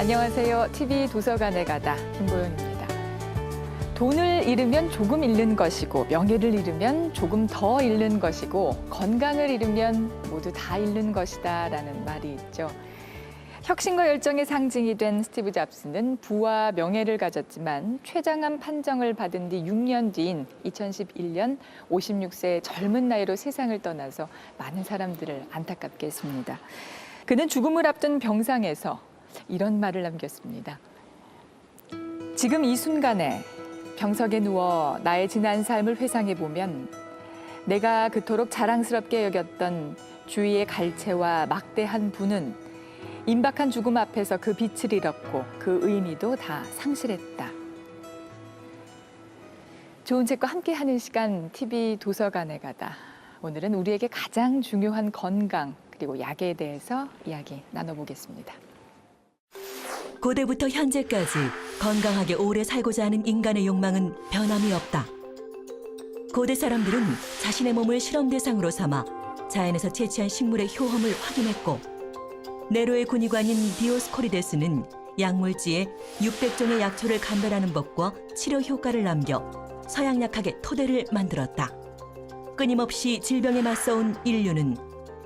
안녕하세요. TV 도서관에 가다 김보영입니다. 돈을 잃으면 조금 잃는 것이고 명예를 잃으면 조금 더 잃는 것이고 건강을 잃으면 모두 다 잃는 것이다 라는 말이 있죠. 혁신과 열정의 상징이 된 스티브 잡스는 부와 명예를 가졌지만 췌장암 판정을 받은 뒤 6년 뒤인 2011년 56세의 젊은 나이로 세상을 떠나서 많은 사람들을 안타깝게 했습니다. 그는 죽음을 앞둔 병상에서 이런 말을 남겼습니다. 지금 이 순간에 병석에 누워 나의 지난 삶을 회상해보면 내가 그토록 자랑스럽게 여겼던 주위의 갈채와 막대한 부는 임박한 죽음 앞에서 그 빛을 잃었고 그 의미도 다 상실했다. 좋은 책과 함께하는 시간 TV 도서관에 가다. 오늘은 우리에게 가장 중요한 건강 그리고 약에 대해서 이야기 나눠보겠습니다. 고대부터 현재까지 건강하게 오래 살고자 하는 인간의 욕망은 변함이 없다. 고대 사람들은 자신의 몸을 실험 대상으로 삼아 자연에서 채취한 식물의 효험을 확인했고 네로의 군의관인 디오스코리데스는 약물지에 600종의 약초를 감별하는 법과 치료 효과를 남겨 서양약학의 토대를 만들었다. 끊임없이 질병에 맞서온 인류는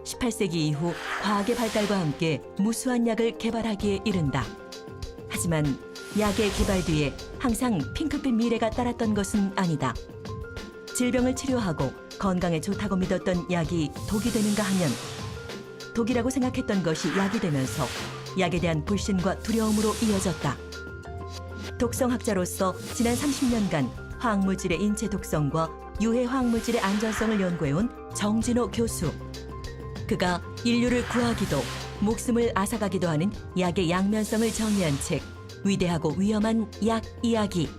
18세기 이후 과학의 발달과 함께 무수한 약을 개발하기에 이른다. 하지만 약의 개발 뒤에 항상 핑크빛 미래가 따랐던 것은 아니다. 질병을 치료하고 건강에 좋다고 믿었던 약이 독이 되는가 하면 독이라고 생각했던 것이 약이 되면서 약에 대한 불신과 두려움으로 이어졌다. 독성학자로서 지난 30년간 화학물질의 인체 독성과 유해 화학물질의 안전성을 연구해온 정진호 교수. 그가 인류를 구하기도 목숨을 앗아가기도 하는 약의 양면성을 정의한 책 위대하고 위험한 약 이야기.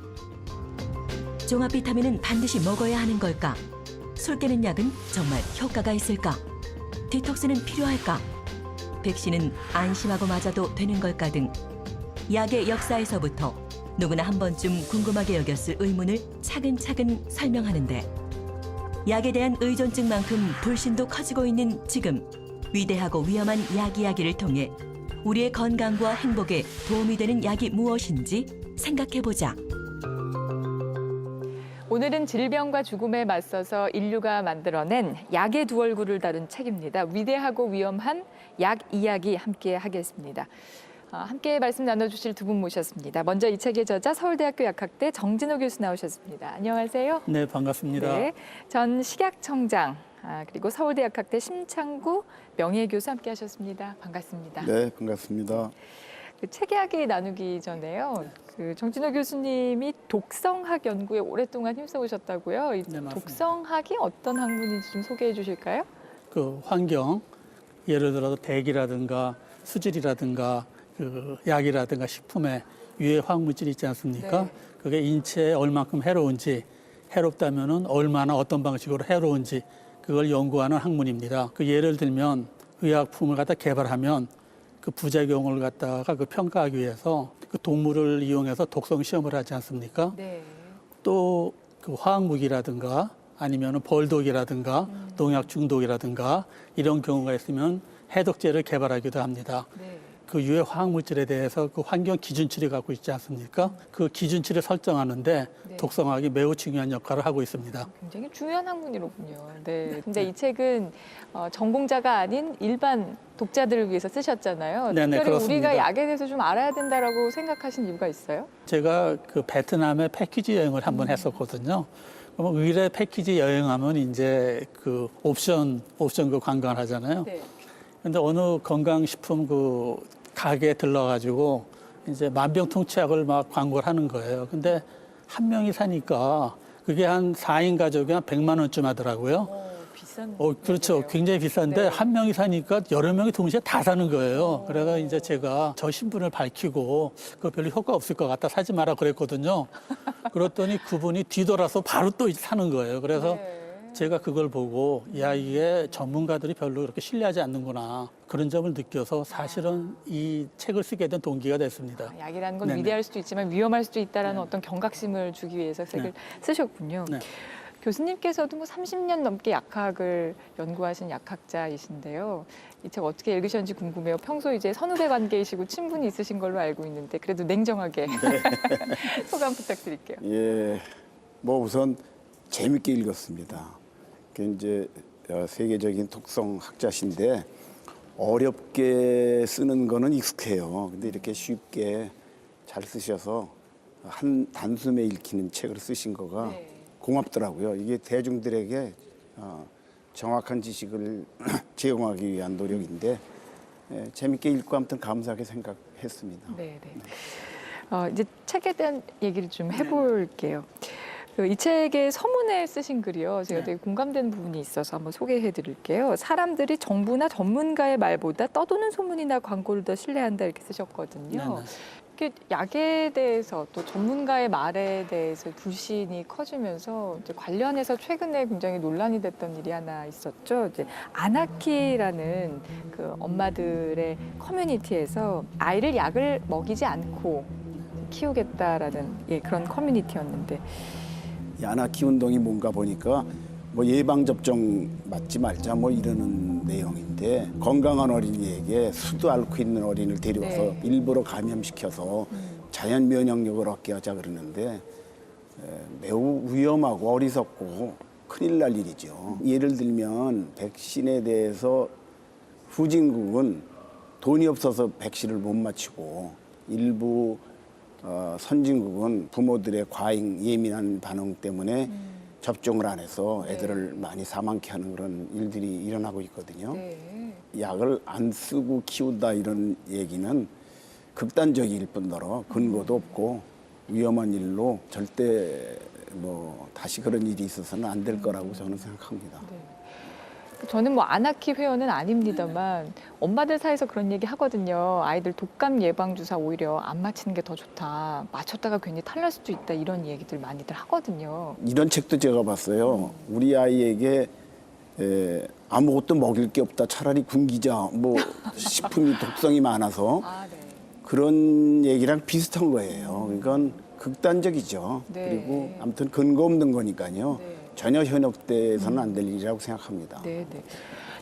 종합 비타민은 반드시 먹어야 하는 걸까? 술 깨는 약은 정말 효과가 있을까? 디톡스는 필요할까? 백신은 안심하고 맞아도 되는 걸까 등 약의 역사에서부터 누구나 한 번쯤 궁금하게 여겼을 의문을 차근차근 설명하는데 약에 대한 의존증만큼 불신도 커지고 있는 지금 위대하고 위험한 약 이야기를 통해 우리의 건강과 행복에 도움이 되는 약이 무엇인지 생각해보자. 오늘은 질병과 죽음에 맞서서 인류가 만들어낸 약의 두 얼굴을 다룬 책입니다. 위대하고 위험한 약 이야기 함께 하겠습니다. 함께 말씀 나눠주실 두 분 모셨습니다. 먼저 이 책의 저자 서울대학교 약학대 정진호 교수 나오셨습니다. 안녕하세요. 네, 반갑습니다. 네, 전 식약청장 그리고 서울대 약학대 심창구 명예교수 함께 하셨습니다. 반갑습니다. 네, 반갑습니다. 그 책 이야기 나누기 전에요. 그 정진호 교수님이 독성학 연구에 오랫동안 힘써오셨다고요. 이 네, 맞습니다. 독성학이 어떤 학문인지 좀 소개해 주실까요? 그 환경, 예를 들어서 대기라든가 수질이라든가 그 약이라든가 식품에 유해 화학물질이 있지 않습니까? 네. 그게 인체에 얼만큼 해로운지, 해롭다면은 얼마나 어떤 방식으로 해로운지 그걸 연구하는 학문입니다. 그 예를 들면 의약품을 갖다 개발하면 그 부작용을 갖다가 그 평가하기 위해서 그 동물을 이용해서 독성 시험을 하지 않습니까? 네. 또 그 화학무기라든가 아니면은 벌독이라든가 농약 중독이라든가 이런 경우가 있으면 해독제를 개발하기도 합니다. 네. 그 유해 화학물질에 대해서 그 환경 기준치를 갖고 있지 않습니까? 그 기준치를 설정하는데 네. 독성학이 매우 중요한 역할을 하고 있습니다. 굉장히 중요한 학문이로군요. 네. 근데 이 책은 전공자가 아닌 일반 독자들을 위해서 쓰셨잖아요. 네네, 특별히 그렇습니다. 우리가 약에 대해서 좀 알아야 된다라고 생각하신 이유가 있어요? 제가 그 베트남에 패키지 여행을 한번 했었거든요. 그러면 의뢰 패키지 여행하면 이제 그 옵션 그 관광을 하잖아요. 네. 근데 어느 건강식품 그 가게에 들러가지고 이제 만병통치약을 막 광고를 하는 거예요. 근데 한 명이 사니까 그게 한 4인 가족이 한 100만 원쯤 하더라고요. 비싼. 그렇죠. 거네요. 굉장히 비싼데 네. 한 명이 사니까 여러 명이 동시에 다 사는 거예요. 그래서 이제 제가 저 신분을 밝히고 그거 별로 효과 없을 것 같다 사지 마라 그랬거든요. 그랬더니 그분이 뒤돌아서 바로 또 사는 거예요. 그래서 네. 제가 그걸 보고 야 이게 전문가들이 별로 그렇게 신뢰하지 않는구나 그런 점을 느껴서 사실은 이 책을 쓰게 된 동기가 됐습니다. 약이라는 건 네네. 위대할 수도 있지만 위험할 수도 있다라는 네. 어떤 경각심을 주기 위해서 책을 네. 쓰셨군요. 네. 교수님께서도 뭐 30년 넘게 약학을 연구하신 약학자이신데요. 이 책 어떻게 읽으셨는지 궁금해요. 평소 이제 선후배 관계이시고 친분이 있으신 걸로 알고 있는데 그래도 냉정하게 소감 부탁드릴게요. 예, 뭐 우선 재밌게 읽었습니다. 그 이제 세계적인 독성 학자신데 어렵게 쓰는 거는 익숙해요. 근데 이렇게 쉽게 잘 쓰셔서 한 단숨에 읽히는 책을 쓰신 거가 네. 고맙더라고요. 이게 대중들에게 정확한 지식을 제공하기 위한 노력인데 재밌게 읽고 아무튼 감사하게 생각했습니다. 네, 네. 이제 책에 대한 얘기를 좀 해볼게요. 이 책의 서문에 쓰신 글이요. 제가 되게 공감되는 부분이 있어서 한번 소개해드릴게요. 사람들이 정부나 전문가의 말보다 떠도는 소문이나 광고를 더 신뢰한다 이렇게 쓰셨거든요. 이렇게 약에 대해서 또 전문가의 말에 대해서 불신이 커지면서 이제 관련해서 최근에 굉장히 논란이 됐던 일이 하나 있었죠. 이제 아나키라는 그 엄마들의 커뮤니티에서 아이를 약을 먹이지 않고 키우겠다라는 그런 커뮤니티였는데. 이 아나키 운동이 뭔가 보니까 뭐 예방 접종 맞지 말자 뭐 이러는 내용인데 건강한 어린이에게 수도 앓고 있는 어린이를 데려와서 네. 일부러 감염시켜서 자연 면역력을 얻게 하자 그러는데 매우 위험하고 어리석고 큰일 날 일이죠. 예를 들면 백신에 대해서 후진국은 돈이 없어서 백신을 못 맞추고 일부 선진국은 부모들의 과잉 예민한 반응 때문에 접종을 안 해서 애들을 많이 사망케 하는 그런 일들이 일어나고 있거든요. 네. 약을 안 쓰고 키운다 이런 얘기는 극단적일 뿐더러 근거도 없고 위험한 일로 절대 뭐 다시 그런 일이 있어서는 안 될 거라고 저는 생각합니다. 네. 저는 뭐 아나키 회원은 아닙니다만 엄마들 사이에서 그런 얘기 하거든요. 아이들 독감 예방 주사 오히려 안 맞히는 게 더 좋다. 맞췄다가 괜히 탈날 수도 있다. 이런 얘기들 많이들 하거든요. 이런 책도 제가 봤어요. 우리 아이에게 아무것도 먹일 게 없다. 차라리 굶기자. 뭐 식품이 독성이 많아서 아, 네. 그런 얘기랑 비슷한 거예요. 그러니까 극단적이죠. 네. 그리고 아무튼 근거 없는 거니까요. 네. 전혀 현혹돼서는 안 될 일이라고 생각합니다. 네, 네.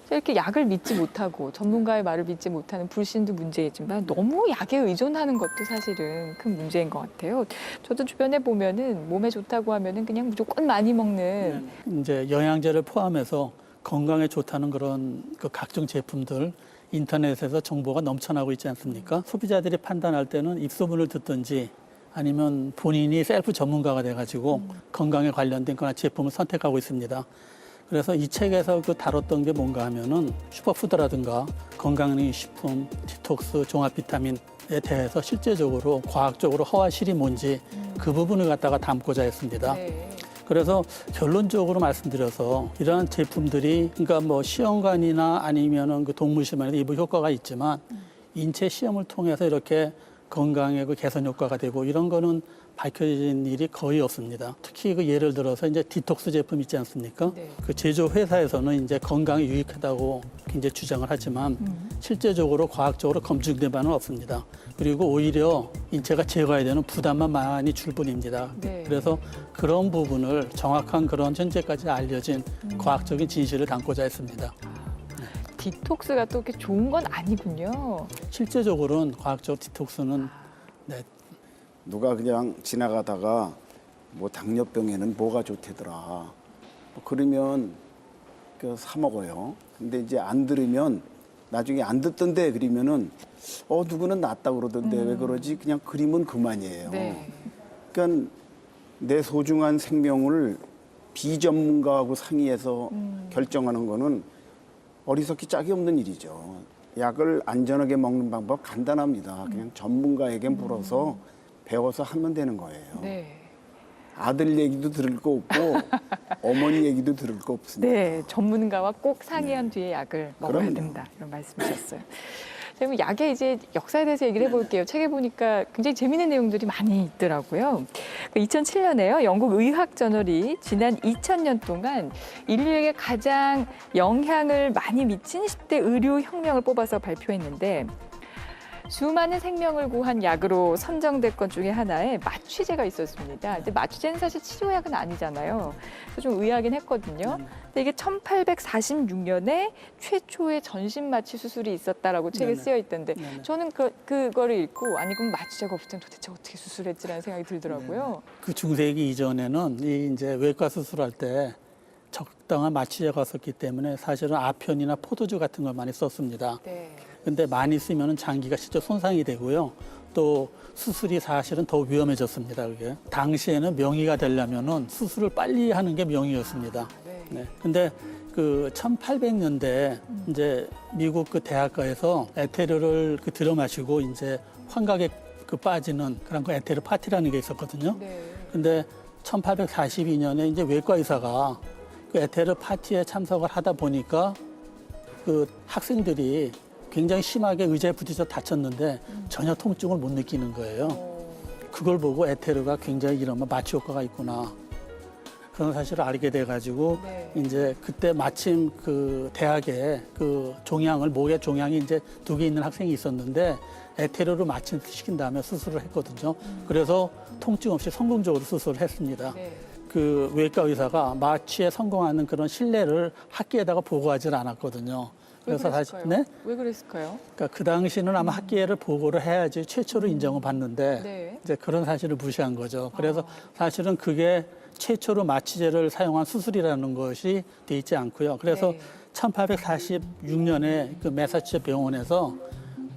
이렇게 약을 믿지 못하고 전문가의 말을 믿지 못하는 불신도 문제이지만 너무 약에 의존하는 것도 사실은 큰 문제인 것 같아요. 저도 주변에 보면은 몸에 좋다고 하면은 그냥 무조건 많이 먹는 이제 영양제를 포함해서 건강에 좋다는 그런 그 각종 제품들 인터넷에서 정보가 넘쳐나고 있지 않습니까? 소비자들이 판단할 때는 입소문을 듣든지 아니면 본인이 셀프 전문가가 돼가지고 건강에 관련된 거나 제품을 선택하고 있습니다. 그래서 이 책에서 그 다뤘던 게 뭔가 하면은 슈퍼푸드라든가 건강식품, 디톡스, 종합 비타민에 대해서 실제적으로 과학적으로 허와 실이 뭔지 그 부분을 갖다가 담고자 했습니다. 네. 그래서 결론적으로 말씀드려서 이러한 제품들이 그러니까 뭐 시험관이나 아니면은 그 동물 실험에서 일부 효과가 있지만 인체 시험을 통해서 이렇게 건강에 그 개선 효과가 되고 이런 거는 밝혀진 일이 거의 없습니다. 특히 그 예를 들어서 이제 디톡스 제품 있지 않습니까? 네. 그 제조 회사에서는 이제 건강에 유익하다고 굉장히 주장을 하지만 실제적으로 과학적으로 검증된 바는 없습니다. 그리고 오히려 인체가 제거해야 되는 부담만 많이 줄 뿐입니다. 네. 그래서 그런 부분을 정확한 그런 현재까지 알려진 과학적인 진실을 담고자 했습니다. 디톡스가 또 이렇게 좋은 건 아니군요. 실제적으로는 과학적 디톡스는 네, 누가 그냥 지나가다가 뭐 당뇨병에는 뭐가 좋대더라. 뭐 그러면 그 사 먹어요. 근데 이제 안 들으면 나중에 안 듣던데 그러면은 누구는 낫다 그러던데 왜 그러지? 그냥 그리면 그만이에요. 네. 그러니까 내 소중한 생명을 비전문가하고 상의해서 결정하는 거는 어리석기 짝이 없는 일이죠. 약을 안전하게 먹는 방법 간단합니다. 그냥 전문가에게 물어서 배워서 하면 되는 거예요. 네. 아들 얘기도 들을 거 없고 어머니 얘기도 들을 거 없습니다. 네, 전문가와 꼭 상의한 뒤에 약을 먹어야 그럼요. 된다 이런 말씀이셨어요. 그럼 약의 이제 역사에 대해서 얘기를 해볼게요. 책에 보니까 굉장히 재미있는 내용들이 많이 있더라고요. 2007년에요. 영국 의학 저널이 지난 2000년 동안 인류에게 가장 영향을 많이 미친 10대 의료 혁명을 뽑아서 발표했는데 수많은 생명을 구한 약으로 선정된 것 중에 하나에 마취제가 있었습니다. 근데 마취제는 사실 치료약은 아니잖아요. 그래서 좀 의아하긴 했거든요. 근데 이게 1846년에 최초의 전신 마취 수술이 있었다라고 책에 네네. 쓰여 있던데 네네. 저는 그거를 읽고 아니 그럼 마취제가 없을 땐 도대체 어떻게 수술했지라는 생각이 들더라고요. 그 중세기 이전에는 이 이제 외과 수술할 때 적당한 마취제가 없었기 때문에 사실은 아편이나 포도주 같은 걸 많이 썼습니다. 네. 근데 많이 쓰면 장기가 실제 손상이 되고요. 또 수술이 사실은 더 위험해졌습니다. 그게 당시에는 명의가 되려면은 수술을 빨리 하는 게 명의였습니다. 네. 네. 근데 그 1800년대 이제 미국 그 대학가에서 에테르를 그 들여 마시고 이제 환각에 그 빠지는 그런 그 에테르 파티라는 게 있었거든요. 네. 근데 1842년에 이제 외과 의사가 그 에테르 파티에 참석을 하다 보니까 그 학생들이 굉장히 심하게 의자에 부딪혀 다쳤는데 전혀 통증을 못 느끼는 거예요. 그걸 보고 에테르가 굉장히 이러면 마취 효과가 있구나. 그런 사실을 알게 돼가지고 네. 이제 그때 마침 그 대학에 그 종양을 목에 종양이 이제 2개 있는 학생이 있었는데 에테르로 마취시킨 다음에 수술을 했거든요. 그래서 통증 없이 성공적으로 수술을 했습니다. 네. 그 외과 의사가 마취에 성공하는 그런 신뢰를 학계에다가 보고하지 않았거든요. 왜 그래서 사실 그랬을까요? 네, 왜 그랬을까요? 그러니까 그 당시는 아마 학계를 보고를 해야지 최초로 인정을 받는데 네. 이제 그런 사실을 무시한 거죠. 그래서 사실은 그게 최초로 마취제를 사용한 수술이라는 것이 돼 있지 않고요. 그래서 네. 1846년에 그 매사추세츠 병원에서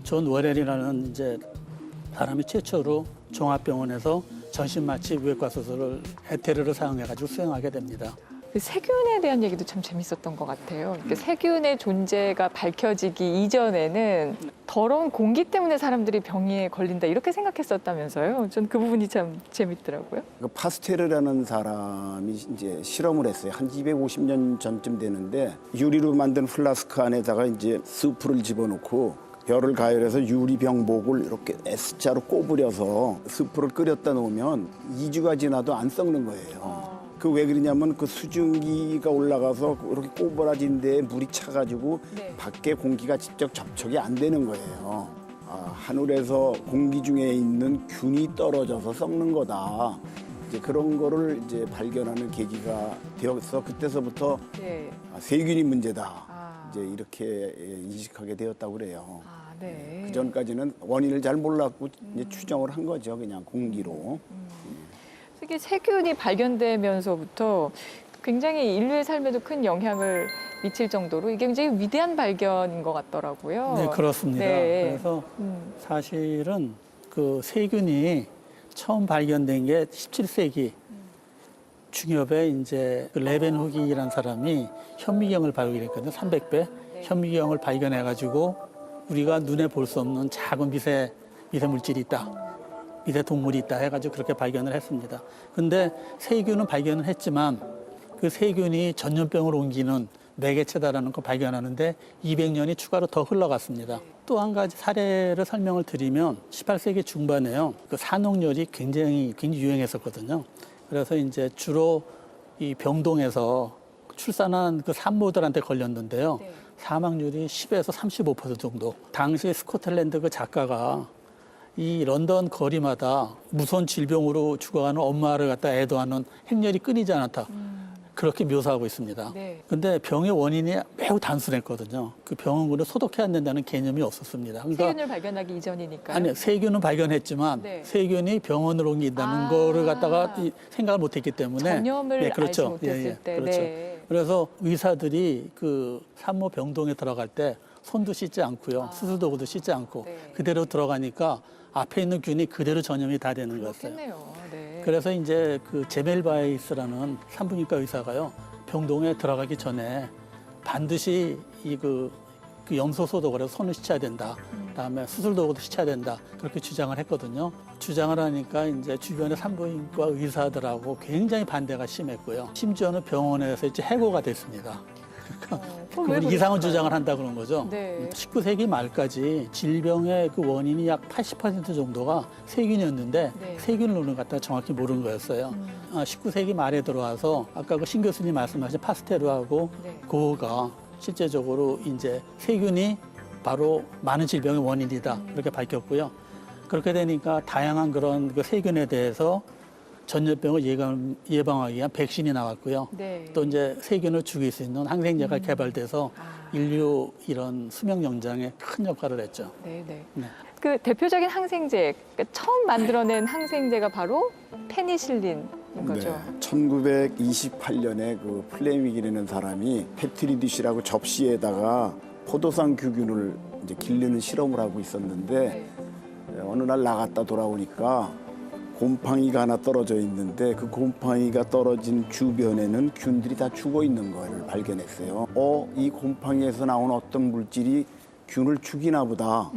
존 워렐이라는 이제 사람이 최초로 종합병원에서 전신마취 외과 수술을 에테르를 사용해가지고 수행하게 됩니다. 그 세균에 대한 얘기도 참 재밌었던 것 같아요. 그러니까 세균의 존재가 밝혀지기 이전에는 더러운 공기 때문에 사람들이 병에 걸린다 이렇게 생각했었다면서요. 전 그 부분이 참 재밌더라고요. 그 파스테르라는 사람이 이제 실험을 했어요. 한 250년 전쯤 되는데 유리로 만든 플라스크 안에다가 이제 스프를 집어넣고 열을 가열해서 유리병목을 이렇게 S자로 꼬부려서 스프를 끓였다 놓으면 2주가 지나도 안 썩는 거예요. 그 왜 그러냐면 그 수증기가 올라가서 이렇게 꼬부라진 데에 물이 차가지고 네. 밖에 공기가 직접 접촉이 안 되는 거예요. 하늘에서 공기 중에 있는 균이 떨어져서 썩는 거다. 이제 그런 거를 이제 발견하는 계기가 되어서 그때서부터 네. 세균이 문제다. 아. 이제 이렇게 인식하게 되었다고 그래요. 아, 네. 그 전까지는 원인을 잘 몰랐고 이제 추정을 한 거죠. 그냥 공기로. 이게 세균이 발견되면서부터 굉장히 인류의 삶에도 큰 영향을 미칠 정도로 이게 굉장히 위대한 발견인 것 같더라고요. 네, 그렇습니다. 네. 그래서 사실은 그 세균이 처음 발견된 게 17세기 중엽에 이제 그 레벤후기라는 사람이 현미경을 발견했거든요. 300배 현미경을 발견해가지고 우리가 눈에 볼 수 없는 작은 미세 물질이 있다. 미세 동물이 있다 해가지고 그렇게 발견을 했습니다. 근데 세균은 발견을 했지만 그 세균이 전염병을 옮기는 매개체다라는 거 발견하는데 200년이 추가로 더 흘러갔습니다. 또 한 가지 사례를 설명을 드리면 18세기 중반에요. 그 산옥열이 굉장히 유행했었거든요. 그래서 이제 주로 이 병동에서 출산한 그 산모들한테 걸렸는데요. 네. 사망률이 10에서 35% 정도. 당시 스코틀랜드 그 작가가 이 런던 거리마다 무서운 질병으로 죽어가는 엄마를 갖다 애도하는 행렬이 끊이지 않았다. 그렇게 묘사하고 있습니다. 네. 근데 병의 원인이 매우 단순했거든요. 그 병원군을 소독해야 된다는 개념이 없었습니다. 그러니까 세균을 발견하기 이전이니까요. 아니 세균은 발견했지만 네. 세균이 병원을 옮긴다는 아. 거를 갖다가 생각을 못했기 때문에 전염을 네, 그렇죠. 알지 못했을 때. 그렇죠. 네. 그래서 의사들이 그 산모 병동에 들어갈 때 손도 씻지 않고요, 수술 도구도 씻지 않고 네. 그대로 들어가니까 앞에 있는 균이 그대로 전염이 다 되는 거였어요. 그렇겠네요. 네. 그래서 이제 그 제멜바이스라는 산부인과 의사가요 병동에 들어가기 전에 반드시 그 염소 소독을 해서 손을 씻어야 된다. 그다음에 수술 도구도 씻어야 된다. 그렇게 주장을 했거든요. 주장을 하니까 이제 주변의 산부인과 의사들하고 굉장히 반대가 심했고요. 심지어는 병원에서 이제 해고가 됐습니다. 그건 이상한 주장을 한다 그런 거죠. 네. 19세기 말까지 질병의 그 원인이 약 80% 정도가 세균이었는데 네. 세균론을 갖다 정확히 모르는 거였어요. 19세기 말에 들어와서 아까 그 신 교수님 말씀하신 파스테르하고 네. 고흐가 실제적으로 이제 세균이 바로 많은 질병의 원인이다. 그렇게 밝혔고요. 그렇게 되니까 다양한 그런 그 세균에 대해서 전염병을 예방하기 위한 백신이 나왔고요. 네. 또 이제 세균을 죽일 수 있는 항생제가 개발돼서 아. 인류 이런 수명 연장에 큰 역할을 했죠. 네, 네. 네. 그 대표적인 항생제, 그러니까 처음 만들어낸 항생제가 바로 페니실린인 거죠. 1928년에 그 플레밍이라는 사람이 페트리디시라고 접시에다가 포도당 규균을 이제 기르는 실험을 하고 있었는데 네. 어느 날 나갔다 돌아오니까 곰팡이가 하나 떨어져 있는데 그 곰팡이가 떨어진 주변에는 균들이 다 죽어 있는 걸 발견했어요. 이 곰팡이에서 나온 어떤 물질이 균을 죽이나 보다.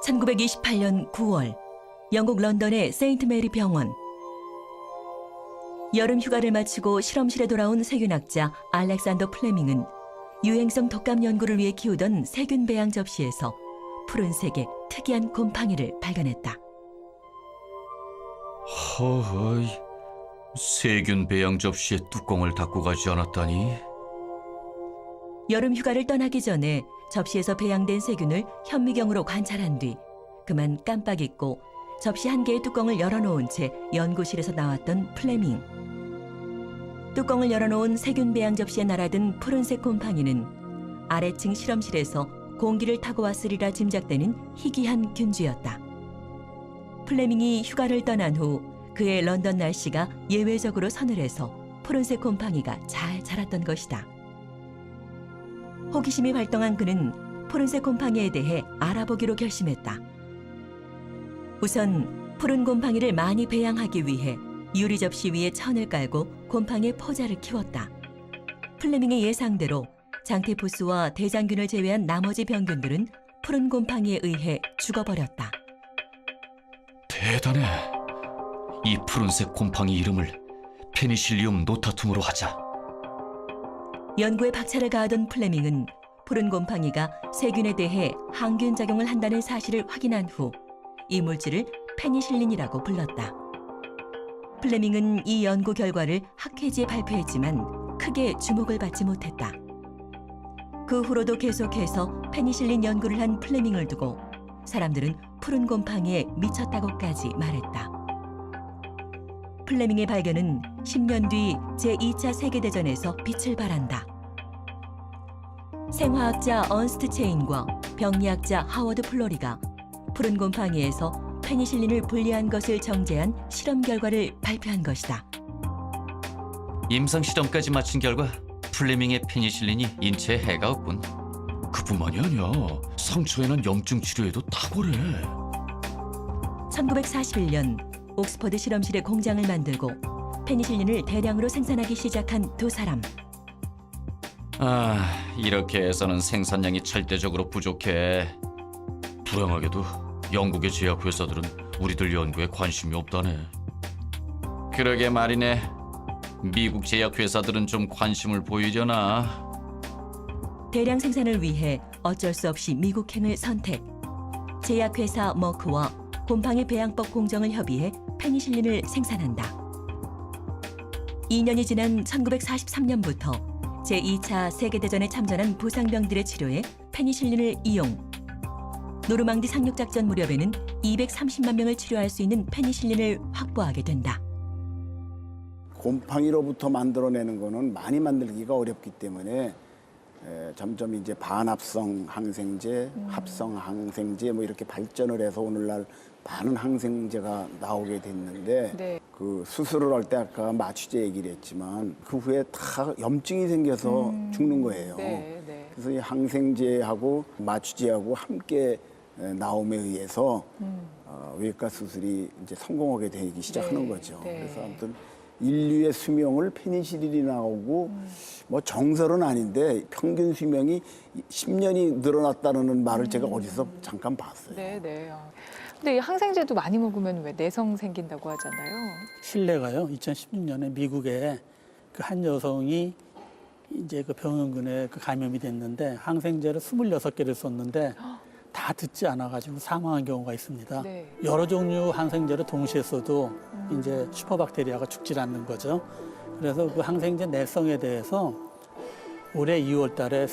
1928년 9월 영국 런던의 세인트 메리 병원. 여름 휴가를 마치고 실험실에 돌아온 세균학자 알렉산더 플레밍은 유행성 독감 연구를 위해 키우던 세균 배양 접시에서 푸른색의 특이한 곰팡이를 발견했다. 허허이, 세균 배양 접시에 뚜껑을 닫고 가지 않았다니. 여름 휴가를 떠나기 전에 접시에서 배양된 세균을 현미경으로 관찰한 뒤 그만 깜빡 잊고 접시 한 개의 뚜껑을 열어놓은 채 연구실에서 나왔던 플레밍. 뚜껑을 열어놓은 세균 배양 접시에 날아든 푸른색 곰팡이는 아래층 실험실에서 공기를 타고 왔으리라 짐작되는 희귀한 균주였다. 플레밍이 휴가를 떠난 후 그의 런던 날씨가 예외적으로 서늘해서 푸른색 곰팡이가 잘 자랐던 것이다. 호기심이 발동한 그는 푸른색 곰팡이에 대해 알아보기로 결심했다. 우선 푸른 곰팡이를 많이 배양하기 위해 유리 접시 위에 천을 깔고 곰팡이의 포자를 키웠다. 플레밍의 예상대로 장테푸스와 대장균을 제외한 나머지 병균들은 푸른 곰팡이에 의해 죽어버렸다. 대단해. 이 푸른색 곰팡이 이름을 페니실리움 노타툼으로 하자. 연구에 박차를 가하던 플레밍은 푸른 곰팡이가 세균에 대해 항균 작용을 한다는 사실을 확인한 후 이 물질을 페니실린이라고 불렀다. 플레밍은 이 연구 결과를 학회지에 발표했지만 크게 주목을 받지 못했다. 그 후로도 계속해서 페니실린 연구를 한 플레밍을 두고 사람들은 푸른 곰팡이에 미쳤다고까지 말했다. 플레밍의 발견은 10년 뒤 제2차 세계대전에서 빛을 발한다. 생화학자 언스트 체인과 병리학자 하워드 플로리가 푸른 곰팡이에서 페니실린을 분리한 것을 정제한 실험 결과를 발표한 것이다. 임상 실험까지 마친 결과 플레밍의 페니실린이 인체에 해가 없군. 그뿐만이 아니야. 상처에 난 염증 치료에도 탁월해. 1941년 옥스퍼드 실험실에 공장을 만들고 페니실린을 대량으로 생산하기 시작한 두 사람. 이렇게 해서는 생산량이 절대적으로 부족해. 불행하게도 영국의 제약회사들은 우리들 연구에 관심이 없다네. 그러게 말이네. 미국 제약회사들은 좀 관심을 보이려나. 대량 생산을 위해 어쩔 수 없이 미국행을 선택. 제약회사 머크와 곰팡이 배양법 공정을 협의해 페니실린을 생산한다. 2년이 지난 1943년부터 제2차 세계대전에 참전한 부상병들의 치료에 페니실린을 이용. 노르망디 상륙작전 무렵에는 230만 명을 치료할 수 있는 페니실린을 확보하게 된다. 곰팡이로부터 만들어내는 거는 많이 만들기가 어렵기 때문에 점점 이제 반합성 항생제, 합성 항생제 뭐 이렇게 발전을 해서 오늘날 많은 항생제가 나오게 됐는데 네. 그 수술을 할 때 아까 마취제 얘기를 했지만 그 후에 다 염증이 생겨서 죽는 거예요. 네, 네. 그래서 이 항생제하고 마취제하고 함께 나옴에 의해서 외과 수술이 이제 성공하게 되기 시작하는 네, 거죠. 네. 그래서 아무튼 인류의 수명을 페니실린이 나오고 뭐 정설은 아닌데 평균 수명이 10년이 늘어났다는 말을 제가 어디서 잠깐 봤어요. 네, 네. 근데 이 항생제도 많이 먹으면 왜 내성 생긴다고 하잖아요. 실내가요. 2016년에 미국에 그 한 여성이 이제 그 병원군에 그 감염이 됐는데 항생제를 26개를 썼는데 다 듣지 않아가지고 사망한 경우가 있습니다. 네. 여러 종류 항생제를 동시에 써도 이제 슈퍼박테리아가 죽질 않는 거죠. 그래서 그 항생제 내성에 대해서 올해 2월 달에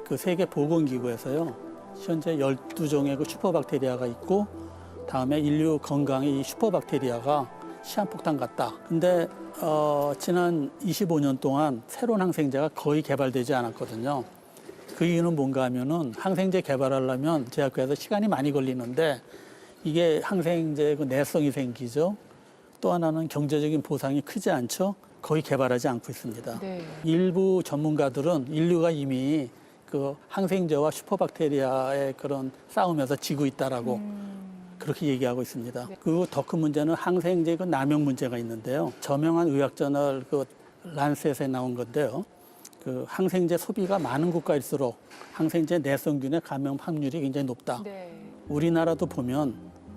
그 세계 보건기구에서요. 현재 12종의 그 슈퍼박테리아가 있고 다음에 인류 건강에 이 슈퍼박테리아가 시한폭탄 같다. 근데 지난 25년 동안 새로운 항생제가 거의 개발되지 않았거든요. 그 이유는 뭔가 하면은 항생제 개발하려면 제약회사에서 시간이 많이 걸리는데 이게 항생제 그 내성이 생기죠. 또 하나는 경제적인 보상이 크지 않죠. 거의 개발하지 않고 있습니다. 네. 일부 전문가들은 인류가 이미 그 항생제와 슈퍼박테리아의 그런 싸움에서 지고 있다라고 그렇게 얘기하고 있습니다. 그리고 더 큰 문제는 항생제 그 남용 문제가 있는데요. 저명한 의학저널 그 란셋에 나온 건데요. 그 항생제 소비가 많은 국가일수록 항생제 내성균의 감염 확률이 굉장히 높다. 네. 우리나라도 보면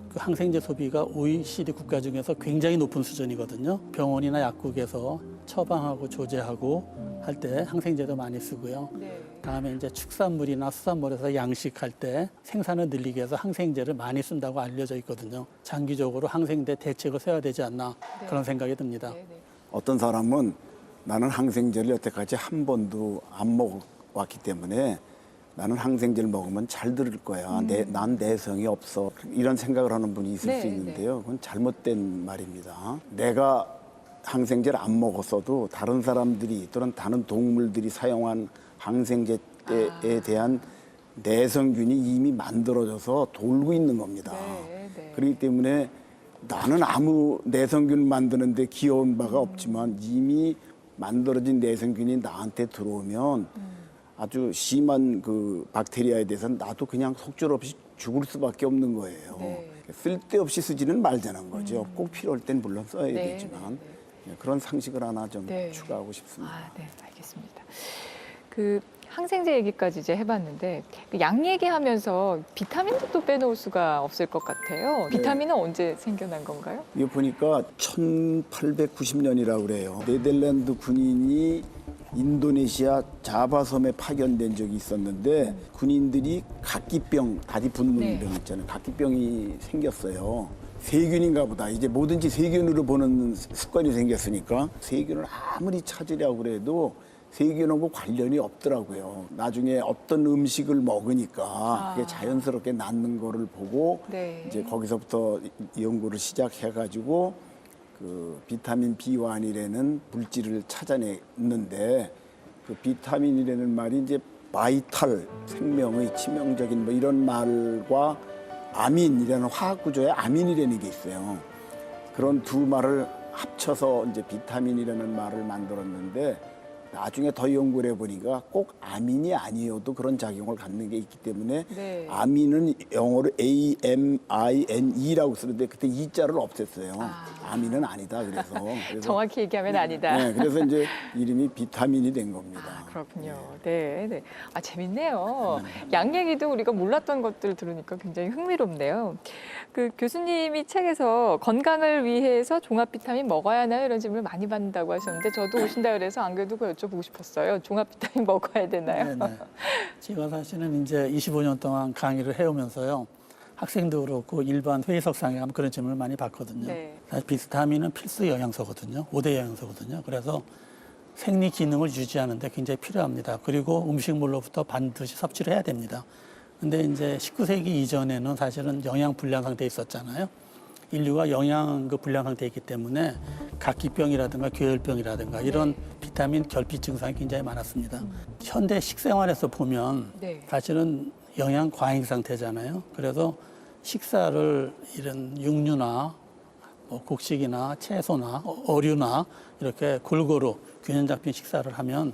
그 항생제 소비가 OECD 국가 중에서 굉장히 높은 수준이거든요. 병원이나 약국에서 처방하고 조제하고 할 때 항생제도 많이 쓰고요. 네. 다음에 이제 축산물이나 수산물에서 양식할 때 생산을 늘리기 위해서 항생제를 많이 쓴다고 알려져 있거든요. 장기적으로 항생제 대책을 세워야 되지 않나 그런 생각이 듭니다. 네. 네. 어떤 사람은 나는 항생제를 여태까지 한 번도 안 먹어왔기 때문에 나는 항생제를 먹으면 잘 들을 거야. 난 내성이 없어. 이런 생각을 하는 분이 있을 네, 수 있는데요. 그건 잘못된 말입니다. 내가 항생제를 안 먹었어도 다른 사람들이 또는 다른 동물들이 사용한 항생제에 대한 내성균이 이미 만들어져서 돌고 있는 겁니다. 네, 네. 그렇기 때문에 나는 아무 내성균 만드는데 기여한 바가 없지만 이미 만들어진 내성균이 나한테 들어오면 아주 심한 그 박테리아에 대해서는 나도 그냥 속절없이 죽을 수밖에 없는 거예요. 네. 쓸데없이 쓰지는 말자는 거죠. 꼭 필요할 땐 물론 써야 네, 되지만 그런 상식을 하나 좀 네. 추가하고 싶습니다. 아, 네, 알겠습니다. 그 항생제 얘기까지 이제 해봤는데 그 약 얘기하면서 비타민도 또 빼놓을 수가 없을 것 같아요. 네. 비타민은 언제 생겨난 건가요? 이거 보니까 1890년이라고 그래요. 네덜란드 군인이 인도네시아 자바섬에 파견된 적이 있었는데 군인들이 각기병, 다리 붓는 네. 병 있잖아요. 각기병이 생겼어요. 세균인가 보다. 이제 뭐든지 세균으로 보는 습관이 생겼으니까 세균을 아무리 찾으려고 그래도 세균하고 관련이 없더라고요. 나중에 어떤 음식을 먹으니까 그게 자연스럽게 낫는 거를 보고 네. 이제 거기서부터 연구를 시작해가지고 그 비타민 B1이라는 물질을 찾아냈는데 그 비타민이라는 말이 이제 바이탈, 생명의 치명적인 뭐 이런 말과 아민이라는 화학 구조에 아민이라는 게 있어요. 그런 두 말을 합쳐서 이제 비타민이라는 말을 만들었는데 나중에 더 연구를 해보니까 꼭 아민이 아니어도 그런 작용을 갖는 게 있기 때문에 네. 아민은 영어로 AMINE라고 쓰는데 그때 E자를 없앴어요. 아민은 아니다. 그래서 정확히 얘기하면 아니다. 네, 그래서 이제 이름이 비타민이 된 겁니다. 그렇군요. 네, 네. 아, 재밌네요. 약 얘기도 우리가 몰랐던 것들 들으니까 굉장히 흥미롭네요. 그 교수님이 책에서 건강을 위해서 종합 비타민 먹어야 하나요? 이런 질문을 많이 받는다고 하셨는데 저도 오신다 그래서 안 그래도 그거 여쭤보고 싶었어요. 종합 비타민 먹어야 되나요? 네네. 제가 사실은 이제 25년 동안 강의를 해오면서요. 학생도 그렇고 일반 회의석상에 가면 그런 질문을 많이 받거든요. 네. 사실 비타민은 필수 영양소거든요. 5대 영양소거든요. 그래서 생리 기능을 유지하는 데 굉장히 필요합니다. 그리고 음식물로부터 반드시 섭취를 해야 됩니다. 근데 이제 19세기 이전에는 사실은 영양 불량 상태에 있었잖아요. 인류가 영양 그 불량 상태에 있기 때문에 각기병이라든가 괴혈병이라든가 이런 비타민 결핍 증상이 굉장히 많았습니다. 현대 식생활에서 보면 네. 사실은 영양 과잉 상태잖아요. 그래서 식사를 이런 육류나 뭐 곡식이나 채소나 어류나 이렇게 골고루 균형 잡힌 식사를 하면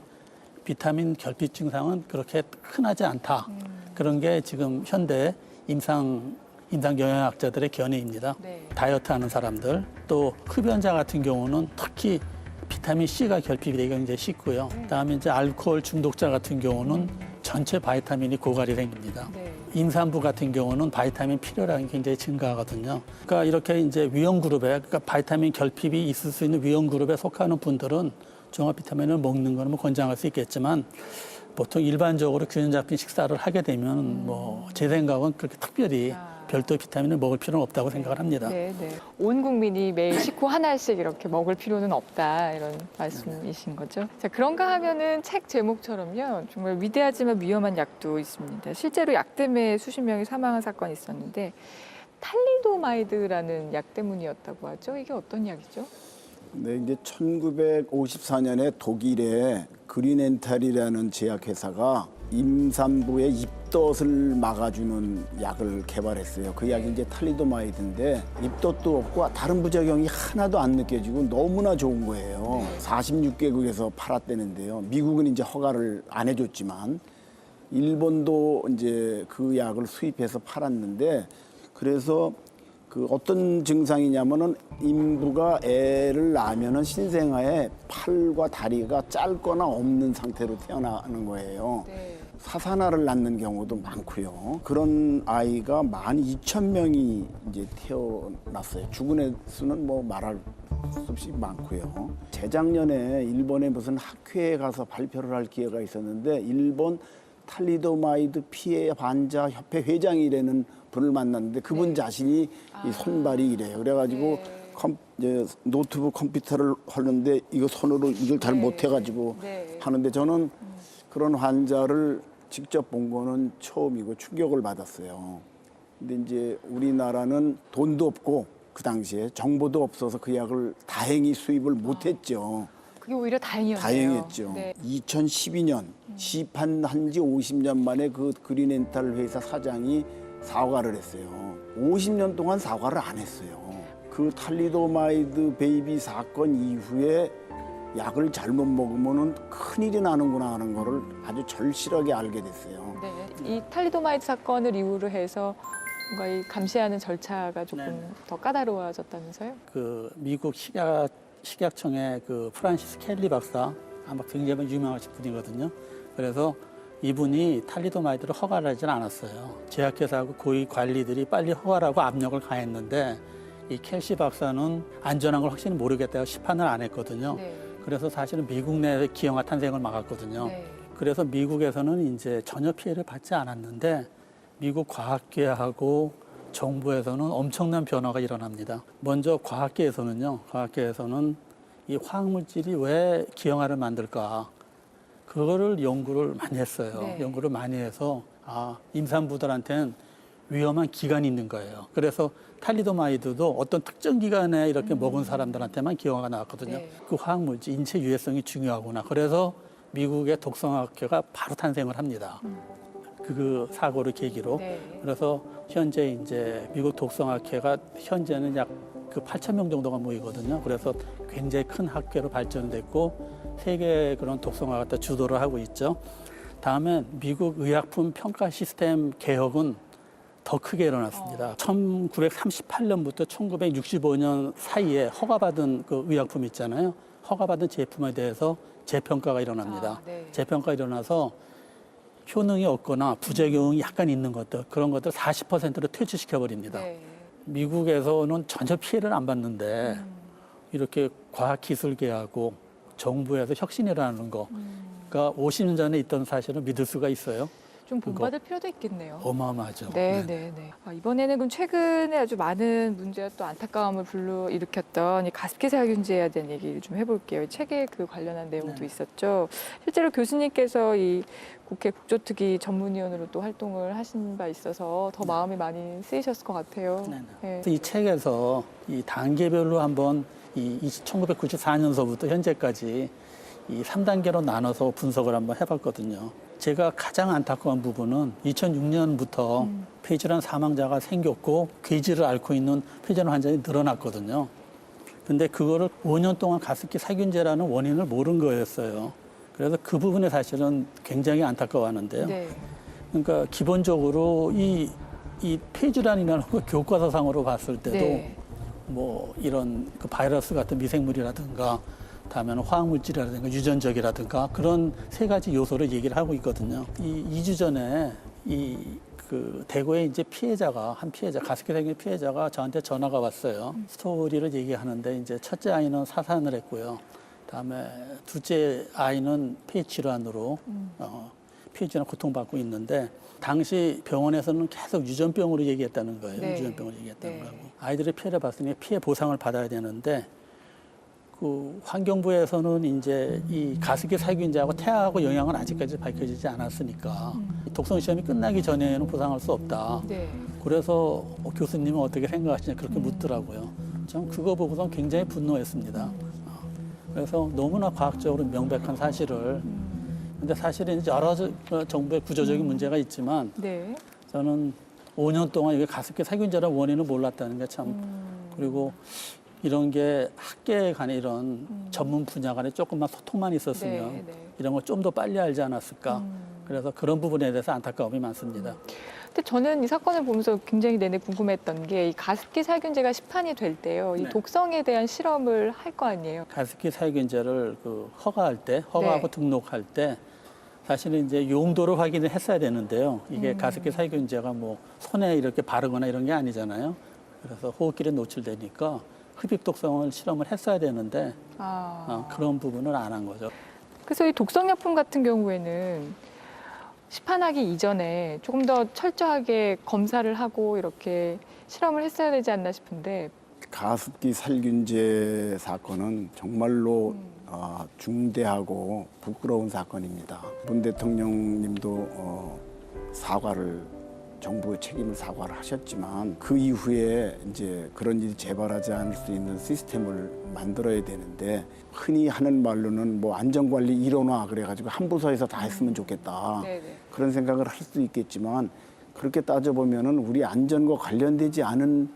비타민 결핍 증상은 그렇게 흔하지 않다. 그런 게 지금 현대 임상 영양학자들의 견해입니다. 네. 다이어트 하는 사람들, 또 흡연자 같은 경우는 특히 비타민 C가 결핍이 되기 굉장히 쉽고요. 그다음에 이제 알코올 중독자 같은 경우는 전체 바이타민이 고갈이 생깁니다. 네. 임산부 같은 경우는 바이타민 필요량이 굉장히 증가하거든요. 그러니까 이렇게 이제 위험 그룹에, 그러니까 바이타민 결핍이 있을 수 있는 위험 그룹에 속하는 분들은 종합 비타민을 먹는 거는 뭐 권장할 수 있겠지만 보통 일반적으로 균형 잡힌 식사를 하게 되면 뭐 제 생각은 그렇게 특별히 별도 비타민을 먹을 필요는 없다고 생각을 합니다. 네, 네. 온 국민이 매일 식후 하나씩 이렇게 먹을 필요는 없다 이런 말씀이신 거죠. 자, 그런가 하면은 책 제목처럼요. 정말 위대하지만 위험한 약도 있습니다. 실제로 약 때문에 수십 명이 사망한 사건이 있었는데 탈리도마이드라는 약 때문이었다고 하죠. 이게 어떤 약이죠? 네, 이제 1954년에 독일의 그린엔탈이라는 제약회사가 임산부의 입덧을 막아주는 약을 개발했어요. 그 약이 이제 탈리도마이드인데 입덧도 없고 다른 부작용이 하나도 안 느껴지고 너무나 좋은 거예요. 46개국에서 팔았다는데요. 미국은 이제 허가를 안 해줬지만 일본도 이제 그 약을 수입해서 팔았는데 그래서 그 어떤 증상이냐면은 인부가 애를 낳으면은 신생아에 팔과 다리가 짧거나 없는 상태로 태어나는 거예요. 네. 사산아를 낳는 경우도 많고요. 그런 아이가 12,000명이 이제 태어났어요. 죽은 애 수는 뭐 말할 수 없이 많고요. 재작년에 일본의 무슨 학회에 가서 발표를 할 기회가 있었는데 일본 탈리도마이드 피해 환자 협회 회장이라는 분을 만났는데 그분 자신이 이 손발이 이래요. 그래가지고 이제 노트북 컴퓨터를 하는데 이거 손으로 이걸 잘 못해가지고 하는데 저는 그런 환자를 직접 본 거는 처음이고 충격을 받았어요. 근데 이제 우리나라는 돈도 없고 그 당시에 정보도 없어서 그 약을 다행히 수입을 못했죠. 그게 오히려 다행이었네요. 다행했죠. 네. 2012년 시판한 지 50년 만에 그 그린엔탈 회사 사장이 사과를 했어요. 50년 동안 사과를 안 했어요. 그 탈리도마이드 베이비 사건 이후에 약을 잘못 먹으면 큰일이 나는구나 하는 거를 아주 절실하게 알게 됐어요. 네. 이 탈리도마이드 사건을 이유로 해서 뭔가 이 감시하는 절차가 조금 네. 더 까다로워졌다면서요? 그 미국 식약청의 그 프란시스 켈리 박사 아마 굉장히 유명하신 분이거든요. 그래서 이분이 탈리도마이드를 허가를 하진 않았어요. 제약회사하고 고위 관리들이 빨리 허가라고 압력을 가했는데 이 켈시 박사는 안전한 걸 확실히 모르겠다고 시판을 안 했거든요. 네. 그래서 사실은 미국 내 기형아 탄생을 막았거든요. 네. 그래서 미국에서는 이제 전혀 피해를 받지 않았는데 미국 과학계하고 정부에서는 엄청난 변화가 일어납니다. 먼저 과학계에서는 이 화학물질이 왜 기형아를 만들까? 그거를 연구를 많이 했어요. 네. 연구를 많이 해서 임산부들한테는 위험한 기간이 있는 거예요. 그래서 탈리도마이드도 어떤 특정 기간에 이렇게 먹은 사람들한테만 기형아가 나왔거든요. 네. 그 화학물질 인체 유해성이 중요하구나. 그래서 미국의 독성학회가 바로 탄생을 합니다. 그 사고를 계기로. 네. 그래서 현재 이제 미국 독성학회가 현재는 약 그 8,000명 정도가 모이거든요. 그래서 굉장히 큰 학회로 발전됐고 세계 그런 독성화 갖다 주도를 하고 있죠. 다음에 미국 의약품 평가 시스템 개혁은 더 크게 일어났습니다. 1938년부터 1965년 사이에 허가받은 그 의약품 있잖아요. 허가받은 제품에 대해서 재평가가 일어납니다. 네. 재평가가 일어나서 효능이 없거나 부작용이 약간 있는 것들 그런 것들 40%를 퇴치시켜 버립니다. 네. 미국에서는 전혀 피해를 안 받는데 이렇게 과학기술계하고 정부에서 혁신이 일어나는 거 그러니까 50년 전에 있던 사실을 믿을 수가 있어요. 좀 본받을 필요도 있겠네요. 어마어마하죠. 네, 네, 네. 이번에는 그럼 최근에 아주 많은 문제와 또 안타까움을 불러일으켰던 이 가습기 살균제에 대한 얘기를 좀 해볼게요. 책에 그 관련한 내용도 네. 있었죠. 실제로 교수님께서 이 국회 국조특위 전문위원으로 또 활동을 하신 바 있어서 더 마음이 많이 쓰이셨을 것 같아요. 네, 네. 이 책에서 이 단계별로 한번 이 1994년서부터 현재까지 이 3단계로 나눠서 분석을 한번 해봤거든요. 제가 가장 안타까운 부분은 2006년부터 폐질환 사망자가 생겼고 괴질을 앓고 있는 폐질환 환자들이 늘어났거든요. 근데 그거를 5년 동안 가습기 살균제라는 원인을 모른 거였어요. 그래서 그 부분에 사실은 굉장히 안타까워하는데요. 네. 그러니까 기본적으로 이 폐질환이라는 거 교과서상으로 봤을 때도 네. 뭐 이런 그 바이러스 같은 미생물이라든가 다음에는 화학물질이라든가 유전적이라든가 그런 세 가지 요소를 얘기를 하고 있거든요. 이 2주 전에 그 대구에 이제 한 피해자, 가습기 살균 피해자가 저한테 전화가 왔어요. 스토리를 얘기하는데 이제 첫째 아이는 사산을 했고요. 다음에 둘째 아이는 폐질환으로 피해자는 고통받고 있는데 당시 병원에서는 계속 유전병으로 얘기했다는 거예요. 네. 유전병으로 얘기했다는 네. 거고 아이들의 피해를 봤으니 피해 보상을 받아야 되는데 그 환경부에서는 이제 이 가습기 살균제하고 태아하고 영향은 아직까지 밝혀지지 않았으니까 독성 시험이 끝나기 전에는 보상할 수 없다. 네. 그래서 교수님은 어떻게 생각하시냐 그렇게 묻더라고요. 전 그거 보고서 굉장히 분노했습니다. 그래서 너무나 과학적으로 명백한 사실을 근데 사실은 이제 여러 정부의 구조적인 문제가 있지만 네. 저는 5년 동안 이게 가습기 살균제라는 원인을 몰랐다는 게 참 그리고 이런 게 학계에 관해 이런 전문 분야 간에 조금만 소통만 있었으면 네, 네. 이런 걸 좀 더 빨리 알지 않았을까. 그래서 그런 부분에 대해서 안타까움이 많습니다. 근데 저는 이 사건을 보면서 굉장히 내내 궁금했던 게 이 가습기 살균제가 시판이 될 때요. 이 네. 독성에 대한 실험을 할 거 아니에요. 가습기 살균제를 허가할 때, 허가하고 네. 등록할 때 사실은 이제 용도를 확인을 했어야 되는데요. 이게 가습기 살균제가 뭐 손에 이렇게 바르거나 이런 게 아니잖아요. 그래서 호흡길에 노출되니까 흡입 독성을 실험을 했어야 되는데 그런 부분을 안 한 거죠. 그래서 이 독성약품 같은 경우에는 시판하기 이전에 조금 더 철저하게 검사를 하고 이렇게 실험을 했어야 되지 않나 싶은데 가습기 살균제 사건은 정말로 중대하고 부끄러운 사건입니다. 문 대통령님도 사과를 정부의 책임을 사과를 하셨지만 그 이후에 이제 그런 일이 재발하지 않을 수 있는 시스템을 만들어야 되는데 흔히 하는 말로는 뭐 안전관리 1호나 그래가지고 한 부서에서 다 했으면 좋겠다. 네네. 그런 생각을 할 수도 있겠지만 그렇게 따져보면은 우리 안전과 관련되지 않은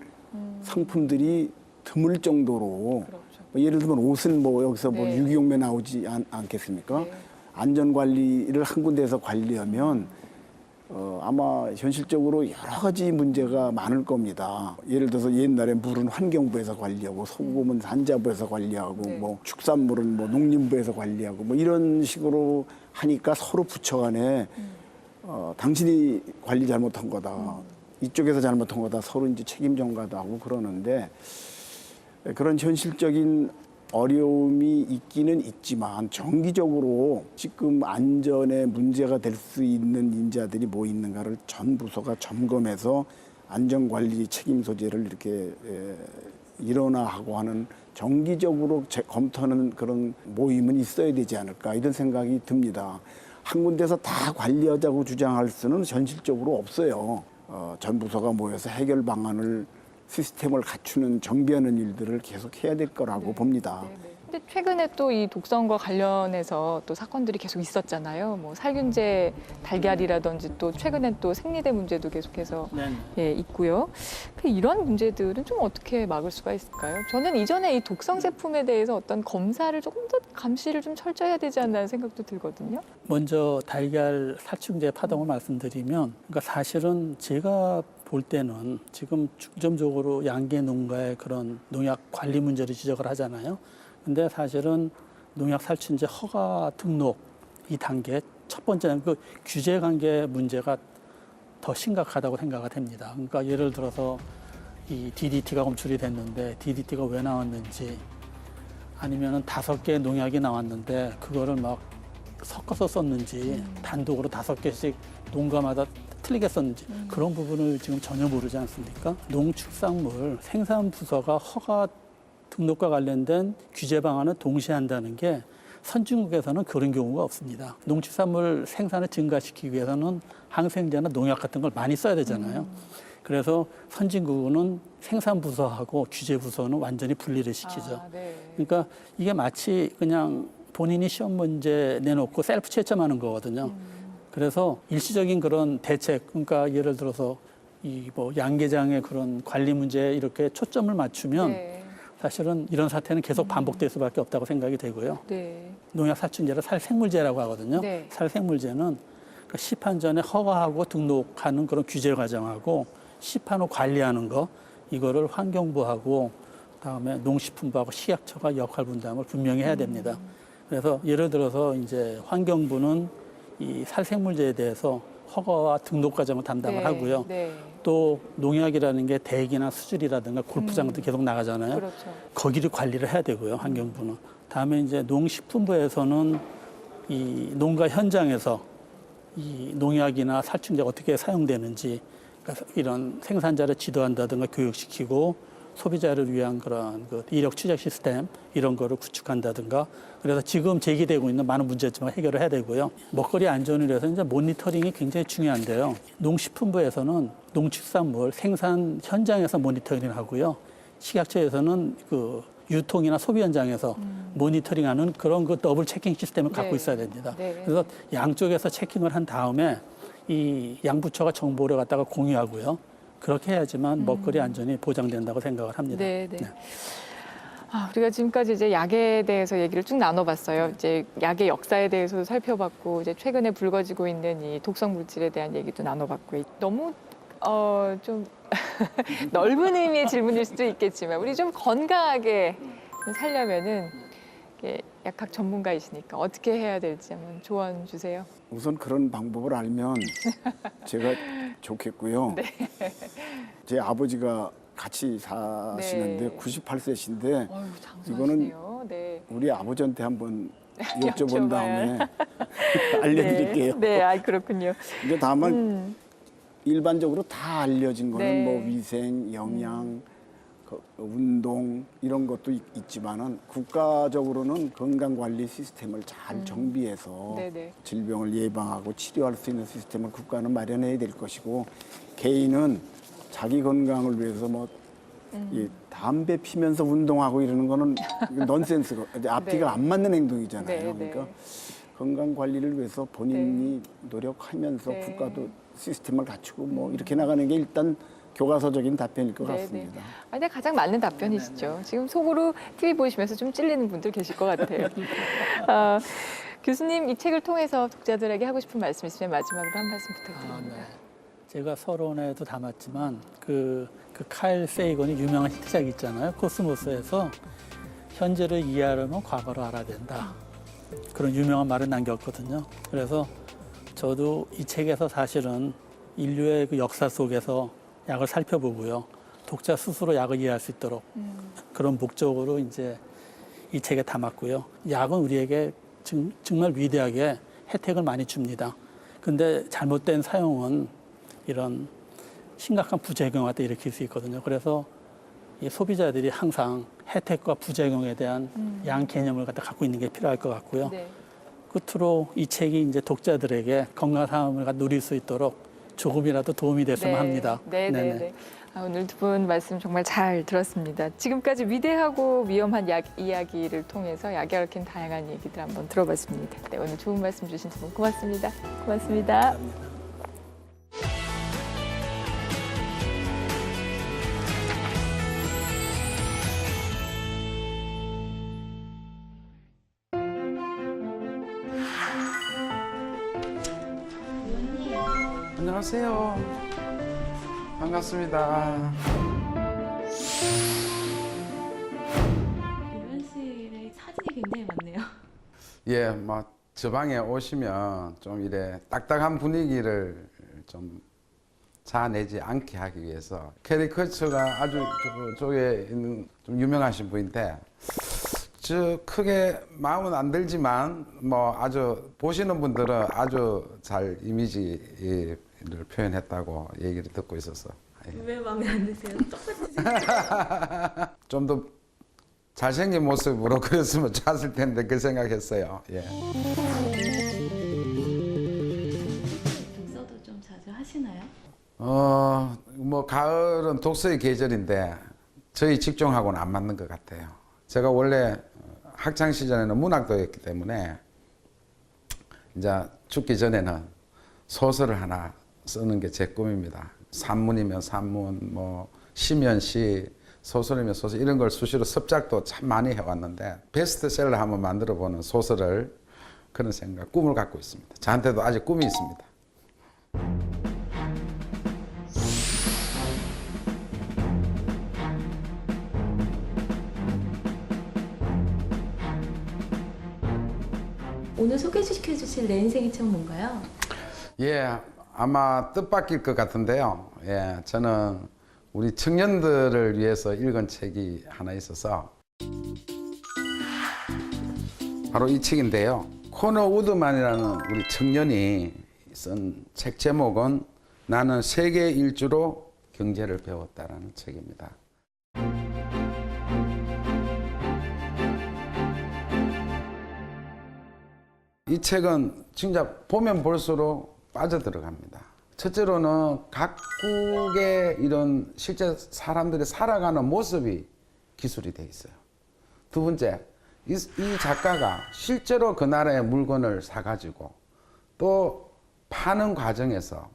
상품들이 드물 정도로 그렇죠. 뭐 예를 들면 옷은 뭐 여기서 뭐 네. 유기용매 나오지 않겠습니까? 네. 안전관리를 한 군데에서 관리하면 아마 현실적으로 여러 가지 문제가 많을 겁니다. 예를 들어서 옛날에 물은 환경부에서 관리하고 소금은 산자부에서 관리하고 네. 뭐 축산물은 뭐 농림부에서 관리하고 뭐 이런 식으로 하니까 서로 부처 간에 당신이 관리 잘못한 거다. 이쪽에서 잘못한 거다. 서로 이제 책임 전가도 하고 그러는데 그런 현실적인 어려움이 있기는 있지만 정기적으로 지금 안전에 문제가 될 수 있는 인자들이 뭐 있는가를 전 부서가 점검해서 안전관리 책임 소재를 이렇게 일원화하고 하는 정기적으로 검토하는 그런 모임은 있어야 되지 않을까 이런 생각이 듭니다. 한 군데서 다 관리하자고 주장할 수는 현실적으로 없어요. 전 부서가 모여서 해결 방안을 시스템을 갖추는 정비하는 일들을 계속 해야 될 거라고 봅니다. 근데 최근에 또 이 독성과 관련해서 또 사건들이 계속 있었잖아요. 뭐 살균제 달걀이라든지 또 최근엔 또 생리대 문제도 계속해서 네. 있고요. 이런 문제들은 좀 어떻게 막을 수가 있을까요? 저는 이전에 이 독성 제품에 대해서 어떤 검사를 조금 더 감시를 좀 철저히 해야 되지 않나는 생각도 들거든요. 먼저 달걀 살충제 파동을 말씀드리면 그러니까 사실은 제가 볼 때는 지금 중점적으로 양계 농가의 그런 농약 관리 문제를 지적을 하잖아요. 근데 사실은 농약 살충제 허가 등록 이 단계 첫 번째는 그 규제 관계 문제가 더 심각하다고 생각이 됩니다. 그러니까 예를 들어서 이 DDT가 검출이 됐는데 DDT가 왜 나왔는지 아니면은 5개의 농약이 나왔는데 그거를 막 섞어서 썼는지 단독으로 5개씩 농가마다 틀리게 썼는지 그런 부분을 지금 전혀 모르지 않습니까? 농축산물 생산부서가 허가 등록과 관련된 규제 방안을 동시에 한다는 게 선진국에서는 그런 경우가 없습니다. 농축산물 생산을 증가시키기 위해서는 항생제나 농약 같은 걸 많이 써야 되잖아요. 그래서 선진국은 생산부서하고 규제부서는 완전히 분리를 시키죠. 네. 그러니까 이게 마치 그냥 본인이 시험 문제 내놓고 셀프 채점하는 거거든요. 그래서 일시적인 그런 대책, 그러니까 예를 들어서 이 뭐 양계장의 그런 관리 문제에 이렇게 초점을 맞추면 네. 사실은 이런 사태는 계속 반복될 수밖에 없다고 생각이 되고요. 네. 농약 살충제를 살생물제라고 하거든요. 네. 살생물제는 그러니까 시판 전에 허가하고 등록하는 그런 규제 과정하고 시판 후 관리하는 거 이거를 환경부하고 그다음에 농식품부하고 식약처가 역할 분담을 분명히 해야 됩니다. 그래서 예를 들어서 이제 환경부는 이 살생물제에 대해서 허가와 등록 과정을 담당을 하고요. 네. 또 농약이라는 게 대기나 수질이라든가 골프장도 계속 나가잖아요. 그렇죠. 거기를 관리를 해야 되고요. 환경부는. 다음에 이제 농식품부에서는 이 농가 현장에서 이 농약이나 살충제가 어떻게 사용되는지 그러니까 이런 생산자를 지도한다든가 교육시키고 소비자를 위한 그런 그 이력 추적 시스템 이런 거를 구축한다든가 그래서 지금 제기되고 있는 많은 문제점을 해결을 해야 되고요. 먹거리 안전을 위해서 이제 모니터링이 굉장히 중요한데요. 농식품부에서는 농축산물 생산 현장에서 모니터링을 하고요. 식약처에서는 그 유통이나 소비 현장에서 모니터링하는 그런 그 더블 체킹 시스템을 갖고 네. 있어야 됩니다. 네. 그래서 양쪽에서 체킹을 한 다음에 이 양부처가 정보를 갖다가 공유하고요. 그렇게 해야지만 먹거리 안전이 보장된다고 생각을 합니다. 네, 네. 우리가 지금까지 이제 약에 대해서 얘기를 쭉 나눠봤어요. 이제 약의 역사에 대해서도 살펴봤고, 이제 최근에 불거지고 있는 이 독성 물질에 대한 얘기도 나눠봤고, 너무 좀 넓은 의미의 질문일 수도 있겠지만, 우리 좀 건강하게 살려면은 이게 약학 전문가이시니까 어떻게 해야 될지 한번 조언 주세요. 우선 그런 방법을 알면 제가 좋겠고요. 네. 제 아버지가 같이 사시는데 네. 98세신데 어휴, 장수하시네요. 네. 우리 아버지한테 한번 여쭤본 여쭤봐야. 다음에 알려드릴게요. 네, 아 그렇군요. 근데 다만 일반적으로 다 알려진 거는 네. 뭐 위생, 영양, 운동 이런 것도 있지만은 국가적으로는 건강관리 시스템을 잘 정비해서 네네. 질병을 예방하고 치료할 수 있는 시스템을 국가는 마련해야 될 것이고 개인은 자기 건강을 위해서 뭐 이 담배 피면서 운동하고 이러는 거는 넌센스고 앞뒤가 네. 안 맞는 행동이잖아요. 네, 그러니까 네. 건강 관리를 위해서 본인이 노력하면서 네. 국가도 시스템을 갖추고 뭐 이렇게 나가는 게 일단 교과서적인 답변일 것 네, 같습니다. 근데 가장 맞는 답변이시죠. 지금 속으로 TV 보시면서 좀 찔리는 분들 계실 것 같아요. 교수님, 이 책을 통해서 독자들에게 하고 싶은 말씀 있으면 마지막으로 한 말씀 부탁드립니다. 제가 서론에도 담았지만 그 카일 세이건이 유명한 히트작 있잖아요. 코스모스에서 현재를 이해하려면 과거를 알아야 된다. 그런 유명한 말을 남겼거든요. 그래서 저도 이 책에서 사실은 인류의 그 역사 속에서 약을 살펴보고요. 독자 스스로 약을 이해할 수 있도록 그런 목적으로 이제 이 책에 담았고요. 약은 우리에게 정말 위대하게 혜택을 많이 줍니다. 근데 잘못된 사용은 이런 심각한 부작용을 갖다 일으킬 수 있거든요. 그래서 이 소비자들이 항상 혜택과 부작용에 대한 양 개념을 갖다 갖고 있는 게 필요할 것 같고요. 네. 끝으로 이 책이 이제 독자들에게 건강한 삶을 누릴 수 있도록 조금이라도 도움이 됐으면 합니다. 네. 오늘 두 분 말씀 정말 잘 들었습니다. 지금까지 위대하고 위험한 약 이야기를 통해서 약에 얽힌 다양한 얘기들 한번 들어봤습니다. 네, 오늘 좋은 말씀 주신 두 분 고맙습니다. 고맙습니다. 안녕하세요. 반갑습니다. 유현실의 사진이 굉장히 많네요. 예, 저 방에 오시면 좀 이래 딱딱한 분위기를 좀 자아내지 않게 하기 위해서 캐리커처가 아주 저쪽에 있는 좀 유명하신 분인데 저 크게 마음은 안 들지만 아주 보시는 분들은 아주 잘 이미지를 표현했다고 얘기를 듣고 있어서 왜 마음에 안 드세요? 똑같이 좀 더 잘생긴 모습으로 그렸으면 좋았을 텐데 그 생각했어요. 예. 독서도 좀 자주 하시나요? 가을은 독서의 계절인데 저희 직종하고는 안 맞는 것 같아요. 제가 원래 학창 시절에는 문학도였기 때문에 이제 죽기 전에는 소설을 하나 쓰는 게 제 꿈입니다. 산문이면 산문, 시면 시, 소설이면 소설 이런 걸 수시로 습작도 참 많이 해왔는데 베스트셀러 한번 만들어보는 소설을 그런 생각, 꿈을 갖고 있습니다. 저한테도 아직 꿈이 있습니다. 오늘 소개시켜 주실 내 인생의 책 뭔가요? 예, 아마 뜻밖일 것 같은데요. 예, 저는 우리 청년들을 위해서 읽은 책이 하나 있어서 바로 이 책인데요. 코너 우드만이라는 우리 청년이 쓴 책 제목은 나는 세계 일주로 경제를 배웠다라는 책입니다. 이 책은 진짜 보면 볼수록 빠져들어갑니다. 첫째로는 각국의 이런 실제 사람들이 살아가는 모습이 기술이 돼 있어요. 두 번째, 이 작가가 실제로 그 나라의 물건을 사가지고 또 파는 과정에서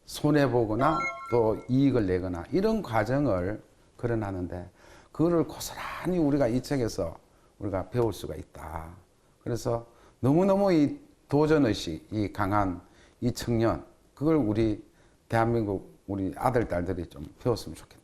손해보거나 또 이익을 내거나 이런 과정을 그려놨는데 그거를 고스란히 우리가 이 책에서 우리가 배울 수가 있다. 그래서 너무너무 이 도전의식이 강한 이 청년, 그걸 우리 대한민국 우리 아들, 딸들이 좀 배웠으면 좋겠다.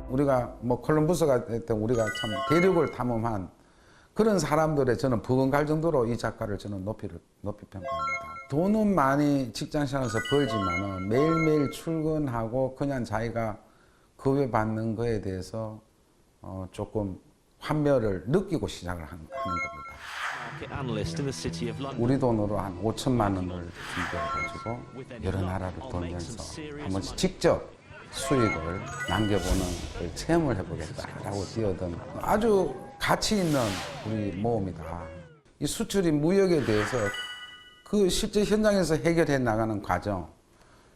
우리가 뭐 콜럼버스가 됐든 우리가 참 대륙을 탐험한 그런 사람들의 저는 버금갈 정도로 이 작가를 저는 높이 평가합니다. 돈은 많이 직장생활에서 벌지만은 매일매일 출근하고 그냥 자기가 급여받는 거에 대해서 조금 환멸을 느끼고 시작을 하는 겁니다. 우리 돈으로 한 5천만 원을 준비해가지고 여러 나라를 돌면서 한 번씩 직접 수익을 남겨보는 그 체험을 해보겠다라고 뛰어든 아주 가치 있는 우리 모험이다. 이 수출이 무역에 대해서 그 실제 현장에서 해결해 나가는 과정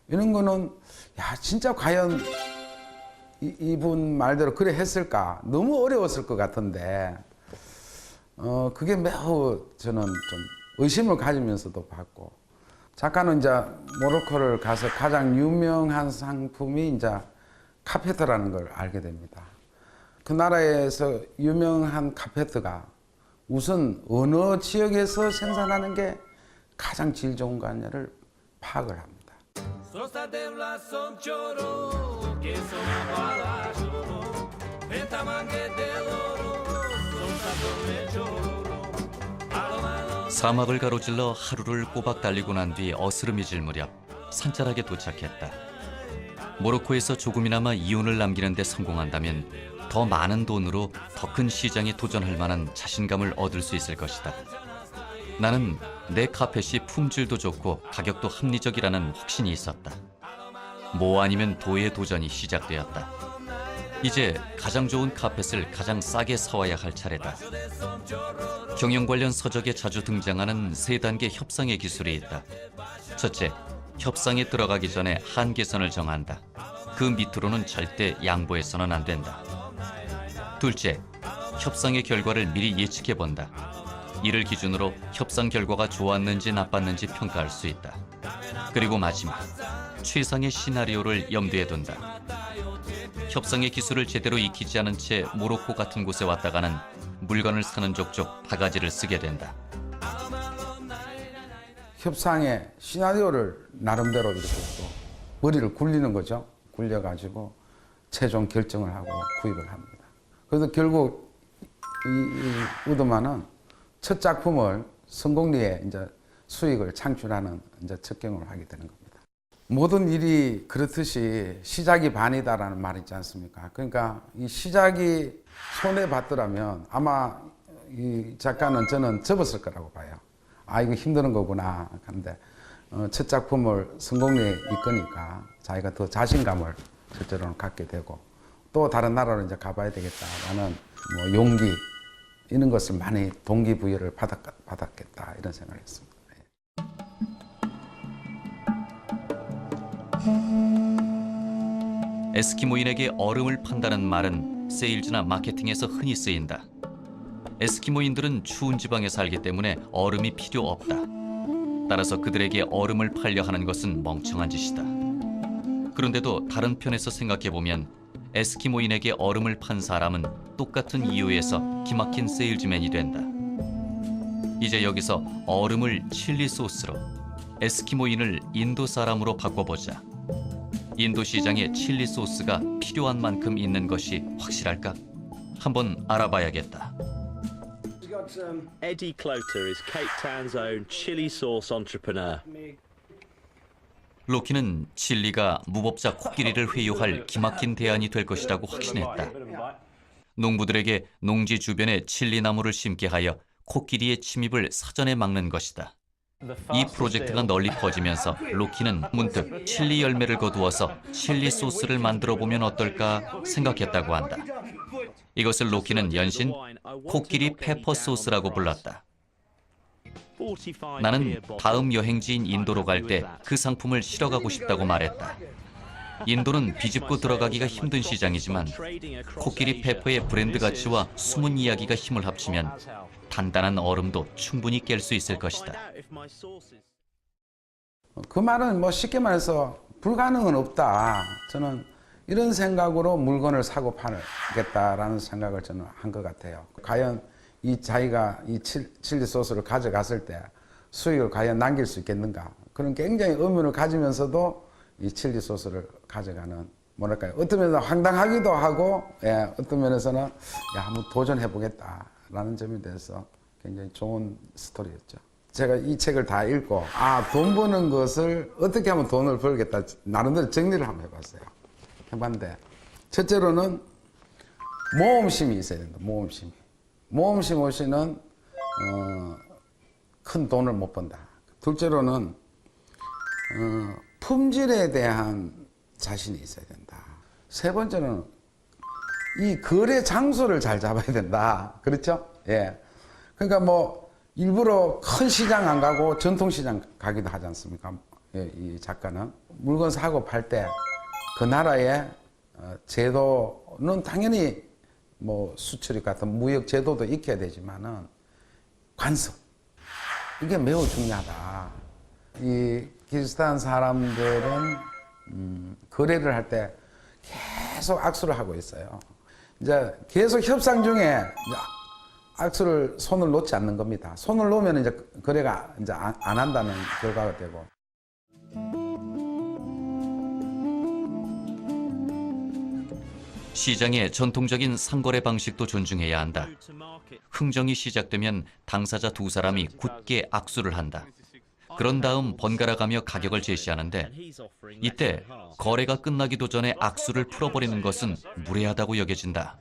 이런 거는 야 진짜 과연 이분 말대로 그래 했을까? 너무 어려웠을 것 같은데 그게 매우 저는 좀 의심을 가지면서도 봤고 작가는 이제 모로코를 가서 가장 유명한 상품이 이제 카페트라는 걸 알게 됩니다. 그 나라에서 유명한 카페트가 우선 어느 지역에서 생산하는 게 가장 질 좋은가를 파악을 합니다. 사막을 가로질러 하루를 꼬박 달리고 난 뒤 어스름해질 무렵 산자락에 도착했다. 모로코에서 조금이나마 이윤을 남기는 데 성공한다면 더 많은 돈으로 더 큰 시장에 도전할 만한 자신감을 얻을 수 있을 것이다. 나는 내 카펫이 품질도 좋고 가격도 합리적이라는 확신이 있었다. 모 아니면 도의 도전이 시작되었다. 이제 가장 좋은 카펫을 가장 싸게 사와야 할 차례다. 경영 관련 서적에 자주 등장하는 세 단계 협상의 기술이 있다. 첫째, 협상에 들어가기 전에 한계선을 정한다. 그 밑으로는 절대 양보해서는 안 된다. 둘째, 협상의 결과를 미리 예측해 본다. 이를 기준으로 협상 결과가 좋았는지 나빴는지 평가할 수 있다. 그리고 마지막, 최상의 시나리오를 염두에 둔다. 협상의 기술을 제대로 익히지 않은 채 모로코 같은 곳에 왔다가는 물건을 사는 족족 바가지를 쓰게 된다. 협상의 시나리오를 나름대로 이렇게 또 머리를 굴리는 거죠. 굴려가지고 최종 결정을 하고 구입을 합니다. 그래서 결국 이 우드만은 첫 작품을 성공리에 이제 수익을 창출하는 이제 첫 경험을 하게 되는 겁니다. 모든 일이 그렇듯이 시작이 반이다라는 말이 있지 않습니까? 그러니까 이 시작이 손해 봤더라면 아마 이 작가는 저는 접었을 거라고 봐요. 아 이거 힘드는 거구나 하는데 첫 작품을 성공리에 이끄니까 자기가 더 자신감을 실제로는 갖게 되고 또 다른 나라로 이제 가봐야 되겠다라는 뭐 용기 이런 것을 많이 동기부여를 받았겠다 이런 생각을 했습니다. 에스키모인에게 얼음을 판다는 말은 세일즈나 마케팅에서 흔히 쓰인다. 에스키모인들은 추운 지방에 살기 때문에 얼음이 필요 없다. 따라서 그들에게 얼음을 팔려 하는 것은 멍청한 짓이다. 그런데도 다른 편에서 생각해보면 에스키모인에게 얼음을 판 사람은 똑같은 이유에서 기막힌 세일즈맨이 된다. 이제 여기서 얼음을 칠리 소스로, 에스키모인을 인도 사람으로 바꿔보자. 인도 시장에 칠리 소스가 필요한 만큼 있는 것이 확실할까? 한번 알아봐야겠다. Eddie Cloter is Cape Town's own chili sauce entrepreneur. 로키는 칠리가 무법자 코끼리를 회유할 기막힌 대안이 될 것이라고 확신했다. 농부들에게 농지 주변에 칠리 나무를 심게 하여 코끼리의 침입을 사전에 막는 것이다. 이 프로젝트가 널리 퍼지면서 로키는 문득 칠리 열매를 거두어서 칠리 소스를 만들어 보면 어떨까 생각했다고 한다. 이것을 로키는 연신 코끼리 페퍼 소스라고 불렀다. 나는 다음 여행지인 인도로 갈 때 그 상품을 실어가고 싶다고 말했다. 인도는 비집고 들어가기가 힘든 시장이지만 코끼리 페퍼의 브랜드 가치와 숨은 이야기가 힘을 합치면 단단한 얼음도 충분히 깰 수 있을 것이다. 그 말은 뭐 쉽게 말해서 불가능은 없다. 저는 이런 생각으로 물건을 사고 팔겠다라는 생각을 저는 한 것 같아요. 과연 이 자기가 이 칠리 소스를 가져갔을 때 수익을 과연 남길 수 있겠는가. 그런 굉장히 의문을 가지면서도 이 칠리 소스를 가져가는, 뭐랄까요, 어떤 면에서 황당하기도 하고, 예, 어떤 면에서는 야, 한번 도전해 보겠다라는 점에 대해서 굉장히 좋은 스토리였죠. 제가 이 책을 다 읽고 돈 버는 것을 어떻게 하면 돈을 벌겠다 나름대로 정리를 한번 해봤어요. 해봤는데 첫째로는 모험심이 있어야 된다. 모험심 없이는 큰 돈을 못 번다. 둘째로는 품질에 대한 자신이 있어야 된다. 세 번째는 이 거래 장소를 잘 잡아야 된다. 그렇죠? 예. 그러니까 뭐 일부러 큰 시장 안 가고 전통시장 가기도 하지 않습니까? 예, 이 작가는 물건 사고 팔 때 그 나라의 제도는 당연히 뭐 수출입 같은 무역 제도도 익혀야 되지만은 관습, 이게 매우 중요하다. 이 키르기스탄 사람들은 거래를 할 때 계속 악수를 하고 있어요. 이제 계속 협상 중에 악수를 손을 놓지 않는 겁니다. 손을 놓으면 이제 거래가 이제 안 한다는 결과가 되고. 시장의 전통적인 상거래 방식도 존중해야 한다. 흥정이 시작되면 당사자 두 사람이 굳게 악수를 한다. 그런 다음 번갈아가며 가격을 제시하는데 이때 거래가 끝나기도 전에 악수를 풀어버리는 것은 무례하다고 여겨진다.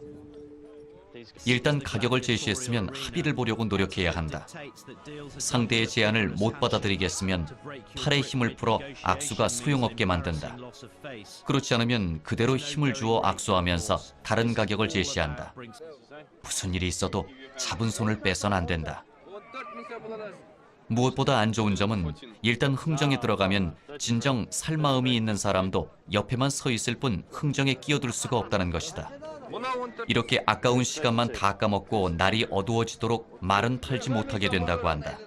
일단 가격을 제시했으면 합의를 보려고 노력해야 한다. 상대의 제안을 못 받아들이겠으면 팔에 힘을 풀어 악수가 소용없게 만든다. 그렇지 않으면 그대로 힘을 주어 악수하면서 다른 가격을 제시한다. 무슨 일이 있어도 잡은 손을 빼선 안 된다. 무엇보다 안 좋은 점은 일단 흥정에 들어가면 진정 살 마음이 있는 사람도 옆에만 서 있을 뿐 흥정에 끼어들 수가 없다는 것이다. 이렇게 아까운 시간만 다 까먹고 날이 어두워지도록 말은 팔지 못하게 된다고 한다.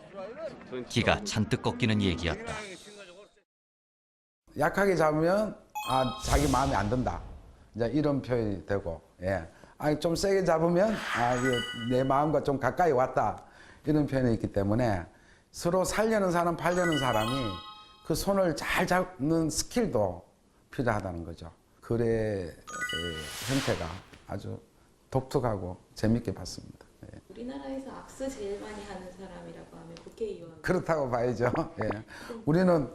기가 잔뜩 꺾이는 얘기였다. 약하게 잡으면 자기 마음에 안 든다. 이제 이런 표현이 되고, 예. 좀 세게 잡으면 내 마음과 좀 가까이 왔다. 이런 표현이 있기 때문에 서로 살려는 사람, 팔려는 사람이 그 손을 잘 잡는 스킬도 필요하다는 거죠. 거래의 형태가 아주 독특하고 재밌게 봤습니다. 예. 우리나라에서 악수 제일 많이 하는 사람이라고 하면 국회의원. 그렇다고 봐야죠. 예. 우리는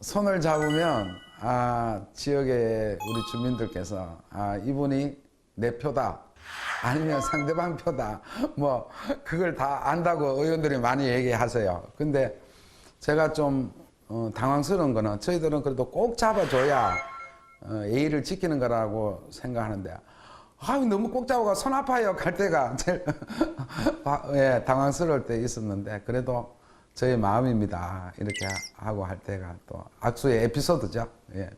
손을 잡으면 지역의 우리 주민들께서 이분이 내 표다, 아니면 상대방 표다, 뭐 그걸 다 안다고 의원들이 많이 얘기하세요. 근데 제가 좀 당황스러운 거는 저희들은 그래도 꼭 잡아줘야 예의를 지키는 거라고 생각하는데 너무 꼭 잡아가 손 아파요 갈 때가 제일 예, 당황스러울 때 있었는데 그래도 저의 마음입니다 이렇게 하고 할 때가 또 악수의 에피소드죠. 예.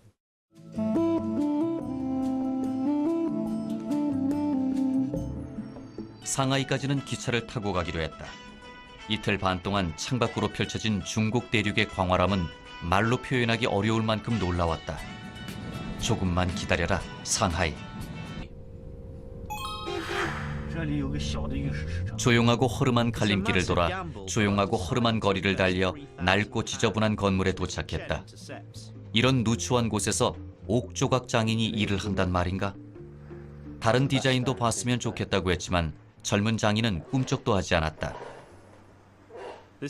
상하이까지는 기차를 타고 가기로 했다. 이틀 반 동안 창밖으로 펼쳐진 중국 대륙의 광활함은 말로 표현하기 어려울 만큼 놀라웠다. 조금만 기다려라, 상하이. 조용하고 허름한 갈림길을 돌아 조용하고 허름한 거리를 달려 낡고 지저분한 건물에 도착했다. 이런 누추한 곳에서 옥조각 장인이 일을 한단 말인가? 다른 디자인도 봤으면 좋겠다고 했지만 젊은 장인은 꿈쩍도 하지 않았다.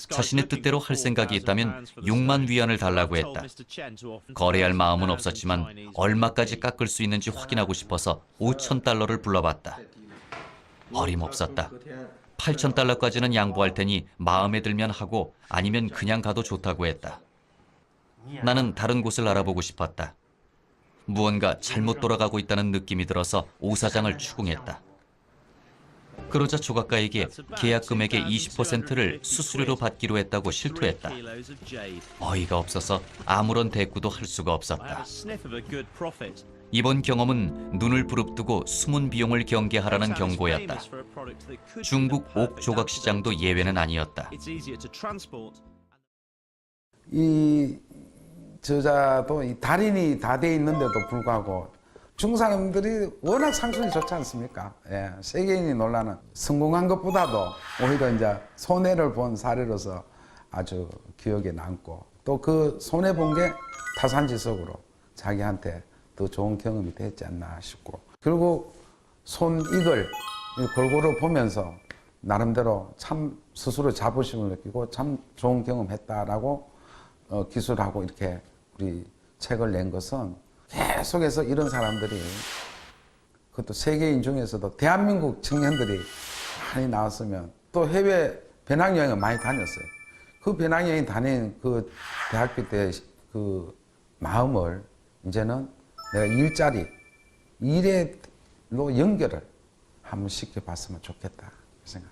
자신의 뜻대로 할 생각이 있다면 6만 위안을 달라고 했다. 거래할 마음은 없었지만 얼마까지 깎을 수 있는지 확인하고 싶어서 5,000달러를 불러봤다. 어림없었다. 8,000달러까지는 양보할 테니 마음에 들면 하고 아니면 그냥 가도 좋다고 했다. 나는 다른 곳을 알아보고 싶었다. 무언가 잘못 돌아가고 있다는 느낌이 들어서 오사장을 추궁했다. 그러자 조각가에게 계약 금액의 20%를 수수료로 받기로 했다고 실토했다. 어이가 없어서 아무런 대꾸도 할 수가 없었다. 이번 경험은 눈을 부릅뜨고 숨은 비용을 경계하라는 경고였다. 중국 옥조각 시장도 예외는 아니었다. 이 저자도 이 달인이 다 돼 있는데도 불구하고 중국 사람들이 워낙 상술이 좋지 않습니까? 예, 세계인이 놀라는 성공한 것보다도 오히려 이제 손해를 본 사례로서 아주 기억에 남고 또 그 손해 본 게 타산지석으로 자기한테 더 좋은 경험이 됐지 않나 싶고 결국 손익을 골고루 보면서 나름대로 참 스스로 자부심을 느끼고 참 좋은 경험했다라고 기술하고 이렇게 우리 책을 낸 것은 계속해서 이런 사람들이 그것도 세계인 중에서도 대한민국 청년들이 많이 나왔으면 또 해외 배낭여행을 많이 다녔어요. 그 배낭여행 다닌 그 대학교 때 그 마음을 이제는 내가 일로 연결을 한번 시켜봤으면 좋겠다 생각.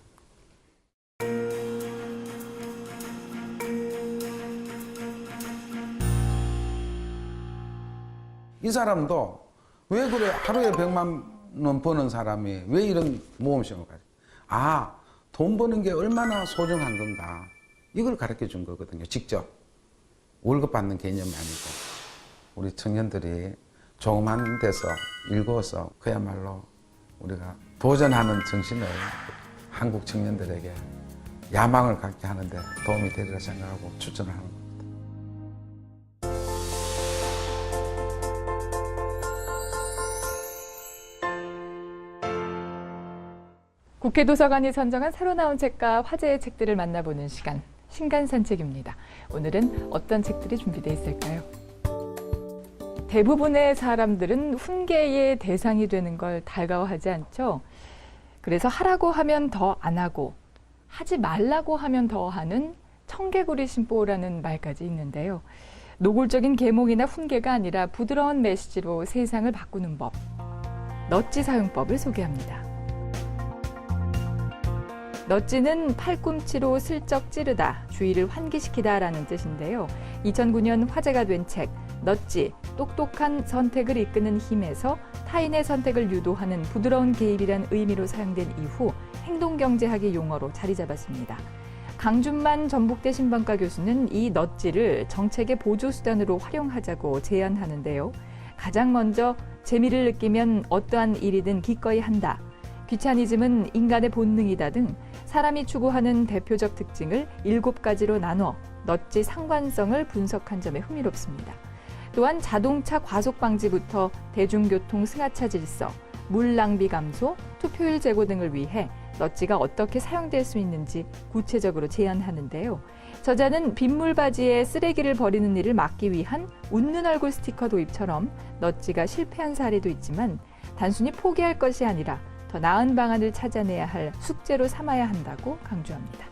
이 사람도 왜 그래 하루에 100만 원 버는 사람이 왜 이런 모험심을 가지? 아, 돈 버는 게 얼마나 소중한 건가 이걸 가르쳐 준 거거든요. 직접 월급 받는 개념이 아니고 우리 청년들이 조그만 데서 읽어서 그야말로 우리가 도전하는 정신을 한국 청년들에게 야망을 갖게 하는데 도움이 되리라 생각하고 추천을 하는 겁니다. 국회 도서관이 선정한 새로 나온 책과 화제의 책들을 만나보는 시간, 신간산책입니다. 오늘은 어떤 책들이 준비되어 있을까요? 대부분의 사람들은 훈계의 대상이 되는 걸 달가워하지 않죠. 그래서 하라고 하면 더 안 하고 하지 말라고 하면 더 하는 청개구리 심보라는 말까지 있는데요. 노골적인 계몽이나 훈계가 아니라 부드러운 메시지로 세상을 바꾸는 법, 넛지 사용법을 소개합니다. 넛지는 팔꿈치로 슬쩍 찌르다, 주의를 환기시키다라는 뜻인데요. 2009년 화제가 된 책 넛지, 똑똑한 선택을 이끄는 힘에서 타인의 선택을 유도하는 부드러운 개입이란 의미로 사용된 이후 행동경제학의 용어로 자리 잡았습니다. 강준만 전북대 신방과 교수는 이 넛지를 정책의 보조수단으로 활용하자고 제안하는데요. 가장 먼저 재미를 느끼면 어떠한 일이든 기꺼이 한다. 귀차니즘은 인간의 본능이다 등 사람이 추구하는 대표적 특징을 7가지로 나눠 넛지 상관성을 분석한 점에 흥미롭습니다. 또한 자동차 과속 방지부터 대중교통 승하차 질서, 물 낭비 감소, 투표율 제고 등을 위해 넛지가 어떻게 사용될 수 있는지 구체적으로 제안하는데요. 저자는 빗물바지에 쓰레기를 버리는 일을 막기 위한 웃는 얼굴 스티커 도입처럼 넛지가 실패한 사례도 있지만 단순히 포기할 것이 아니라 더 나은 방안을 찾아내야 할 숙제로 삼아야 한다고 강조합니다.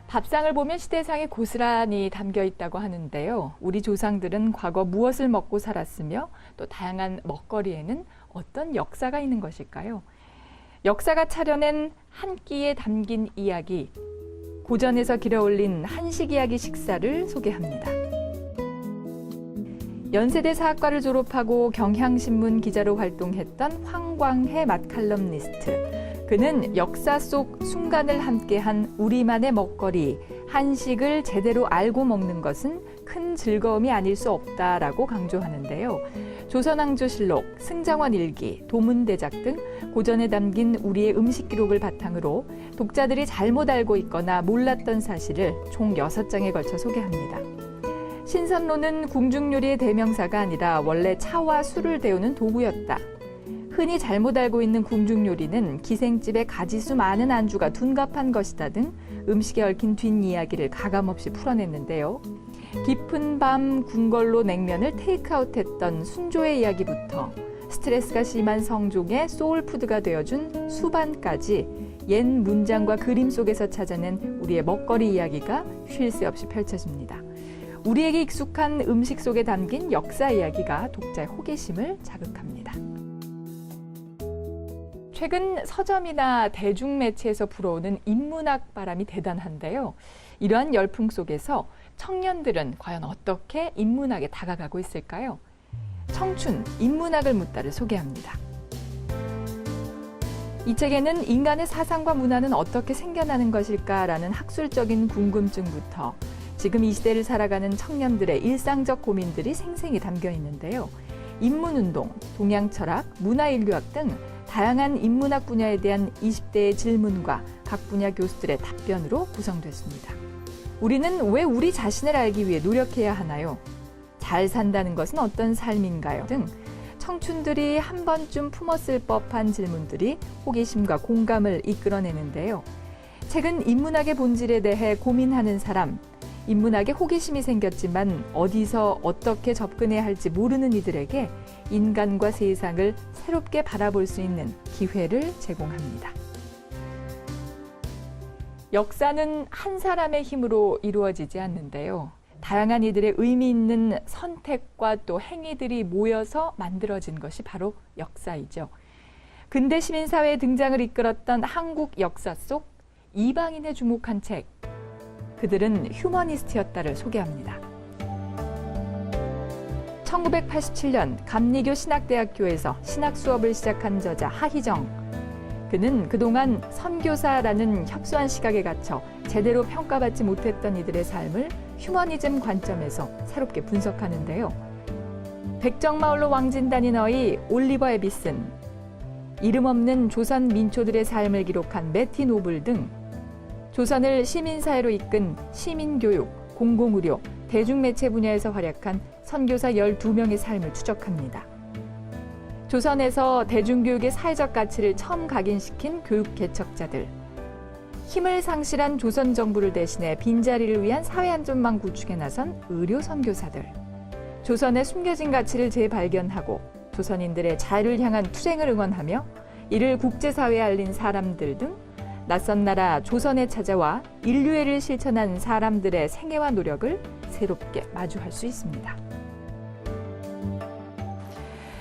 밥상을 보면 시대상이 고스란히 담겨 있다고 하는데요. 우리 조상들은 과거 무엇을 먹고 살았으며 또 다양한 먹거리에는 어떤 역사가 있는 것일까요? 역사가 차려낸 한 끼에 담긴 이야기, 고전에서 길어올린 한식 이야기 식사를 소개합니다. 연세대 사학과를 졸업하고 경향신문 기자로 활동했던 황광해 맛칼럼니스트. 그는 역사 속 순간을 함께한 우리만의 먹거리, 한식을 제대로 알고 먹는 것은 큰 즐거움이 아닐 수 없다라고 강조하는데요. 조선왕조실록, 승정원 일기, 도문대작 등 고전에 담긴 우리의 음식 기록을 바탕으로 독자들이 잘못 알고 있거나 몰랐던 사실을 총 6장에 걸쳐 소개합니다. 신선로는 궁중요리의 대명사가 아니라 원래 차와 술을 데우는 도구였다. 흔히 잘못 알고 있는 궁중요리는 기생집의 가지수 많은 안주가 둔갑한 것이다 등 음식에 얽힌 뒷이야기를 가감없이 풀어냈는데요. 깊은 밤 궁궐로 냉면을 테이크아웃했던 순조의 이야기부터 스트레스가 심한 성종의 소울푸드가 되어준 수반까지 옛 문장과 그림 속에서 찾아낸 우리의 먹거리 이야기가 쉴 새 없이 펼쳐집니다. 우리에게 익숙한 음식 속에 담긴 역사 이야기가 독자의 호기심을 자극합니다. 최근 서점이나 대중매체에서 불어오는 인문학 바람이 대단한데요. 이러한 열풍 속에서 청년들은 과연 어떻게 인문학에 다가가고 있을까요? 청춘, 인문학을 묻다를 소개합니다. 이 책에는 인간의 사상과 문화는 어떻게 생겨나는 것일까라는 학술적인 궁금증부터 지금 이 시대를 살아가는 청년들의 일상적 고민들이 생생히 담겨 있는데요. 인문운동, 동양철학, 문화인류학 등 다양한 인문학 분야에 대한 20대의 질문과 각 분야 교수들의 답변으로 구성됐습니다. 우리는 왜 우리 자신을 알기 위해 노력해야 하나요? 잘 산다는 것은 어떤 삶인가요? 등 청춘들이 한 번쯤 품었을 법한 질문들이 호기심과 공감을 이끌어내는데요. 책은 인문학의 본질에 대해 고민하는 사람, 인문학에 호기심이 생겼지만 어디서 어떻게 접근해야 할지 모르는 이들에게 인간과 세상을 새롭게 바라볼 수 있는 기회를 제공합니다. 역사는 한 사람의 힘으로 이루어지지 않는데요. 다양한 이들의 의미 있는 선택과 또 행위들이 모여서 만들어진 것이 바로 역사이죠. 근대 시민사회의 등장을 이끌었던 한국 역사 속 이방인의 주목한 책, 그들은 휴머니스트였다를 소개합니다. 1987년 감리교 신학대학교에서 신학 수업을 시작한 저자 하희정. 그는 그동안 선교사라는 협소한 시각에 갇혀 제대로 평가받지 못했던 이들의 삶을 휴머니즘 관점에서 새롭게 분석하는데요. 백정마을로 왕진단인 어이 올리버 에비슨, 이름 없는 조선 민초들의 삶을 기록한 매티 노블 등 조선을 시민사회로 이끈 시민교육, 공공의료, 대중매체 분야에서 활약한 선교사 12명의 삶을 추적합니다. 조선에서 대중교육의 사회적 가치를 처음 각인시킨 교육 개척자들, 힘을 상실한 조선 정부를 대신해 빈자리를 위한 사회안전망 구축에 나선 의료 선교사들, 조선의 숨겨진 가치를 재발견하고 조선인들의 자유를 향한 투쟁을 응원하며 이를 국제사회에 알린 사람들 등 낯선 나라 조선에 찾아와 인류애를 실천한 사람들의 생애와 노력을 새롭게 마주할 수 있습니다.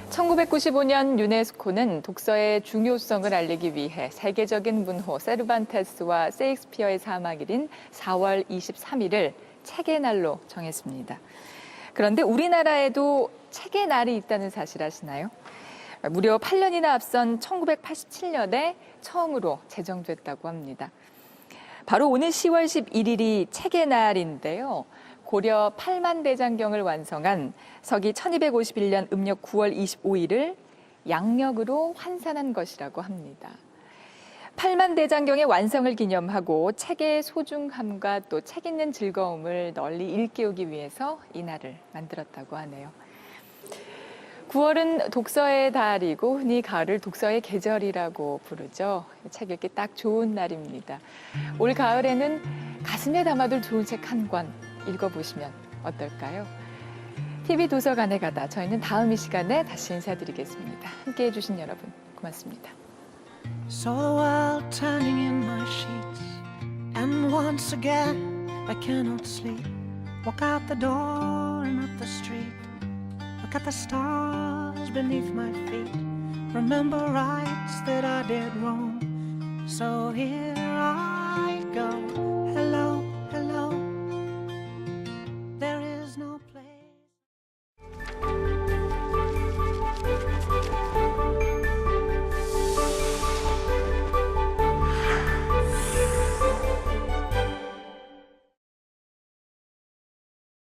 1995년 유네스코는 독서의 중요성을 알리기 위해 세계적인 문호 세르반테스와 세익스피어의 사막일인 4월 23일을 책의 날로 정했습니다. 그런데 우리나라에도 책의 날이 있다는 사실 아시나요? 무려 8년이나 앞선 1987년에 처음으로 제정됐다고 합니다. 바로 오늘 10월 11일이 책의 날인데요. 고려 8만대장경을 완성한 서기 1251년 음력 9월 25일을 양력으로 환산한 것이라고 합니다. 8만대장경의 완성을 기념하고 책의 소중함과 또 책 읽는 즐거움을 널리 일깨우기 위해서 이 날을 만들었다고 하네요. 9월은 독서의 달이고 흔히 가을을 독서의 계절이라고 부르죠. 책 읽기 딱 좋은 날입니다. 올 가을에는 가슴에 담아둘 좋은 책 한 권 읽어보시면 어떨까요? TV 도서관에 가다 저희는 다음 이 시간에 다시 인사드리겠습니다. 함께해 주신 여러분 고맙습니다. So while turning in my sheets and once again I cannot sleep, walk out the door and up the street, look at the stars beneath my feet, remember rights that I did wrong, so here I go.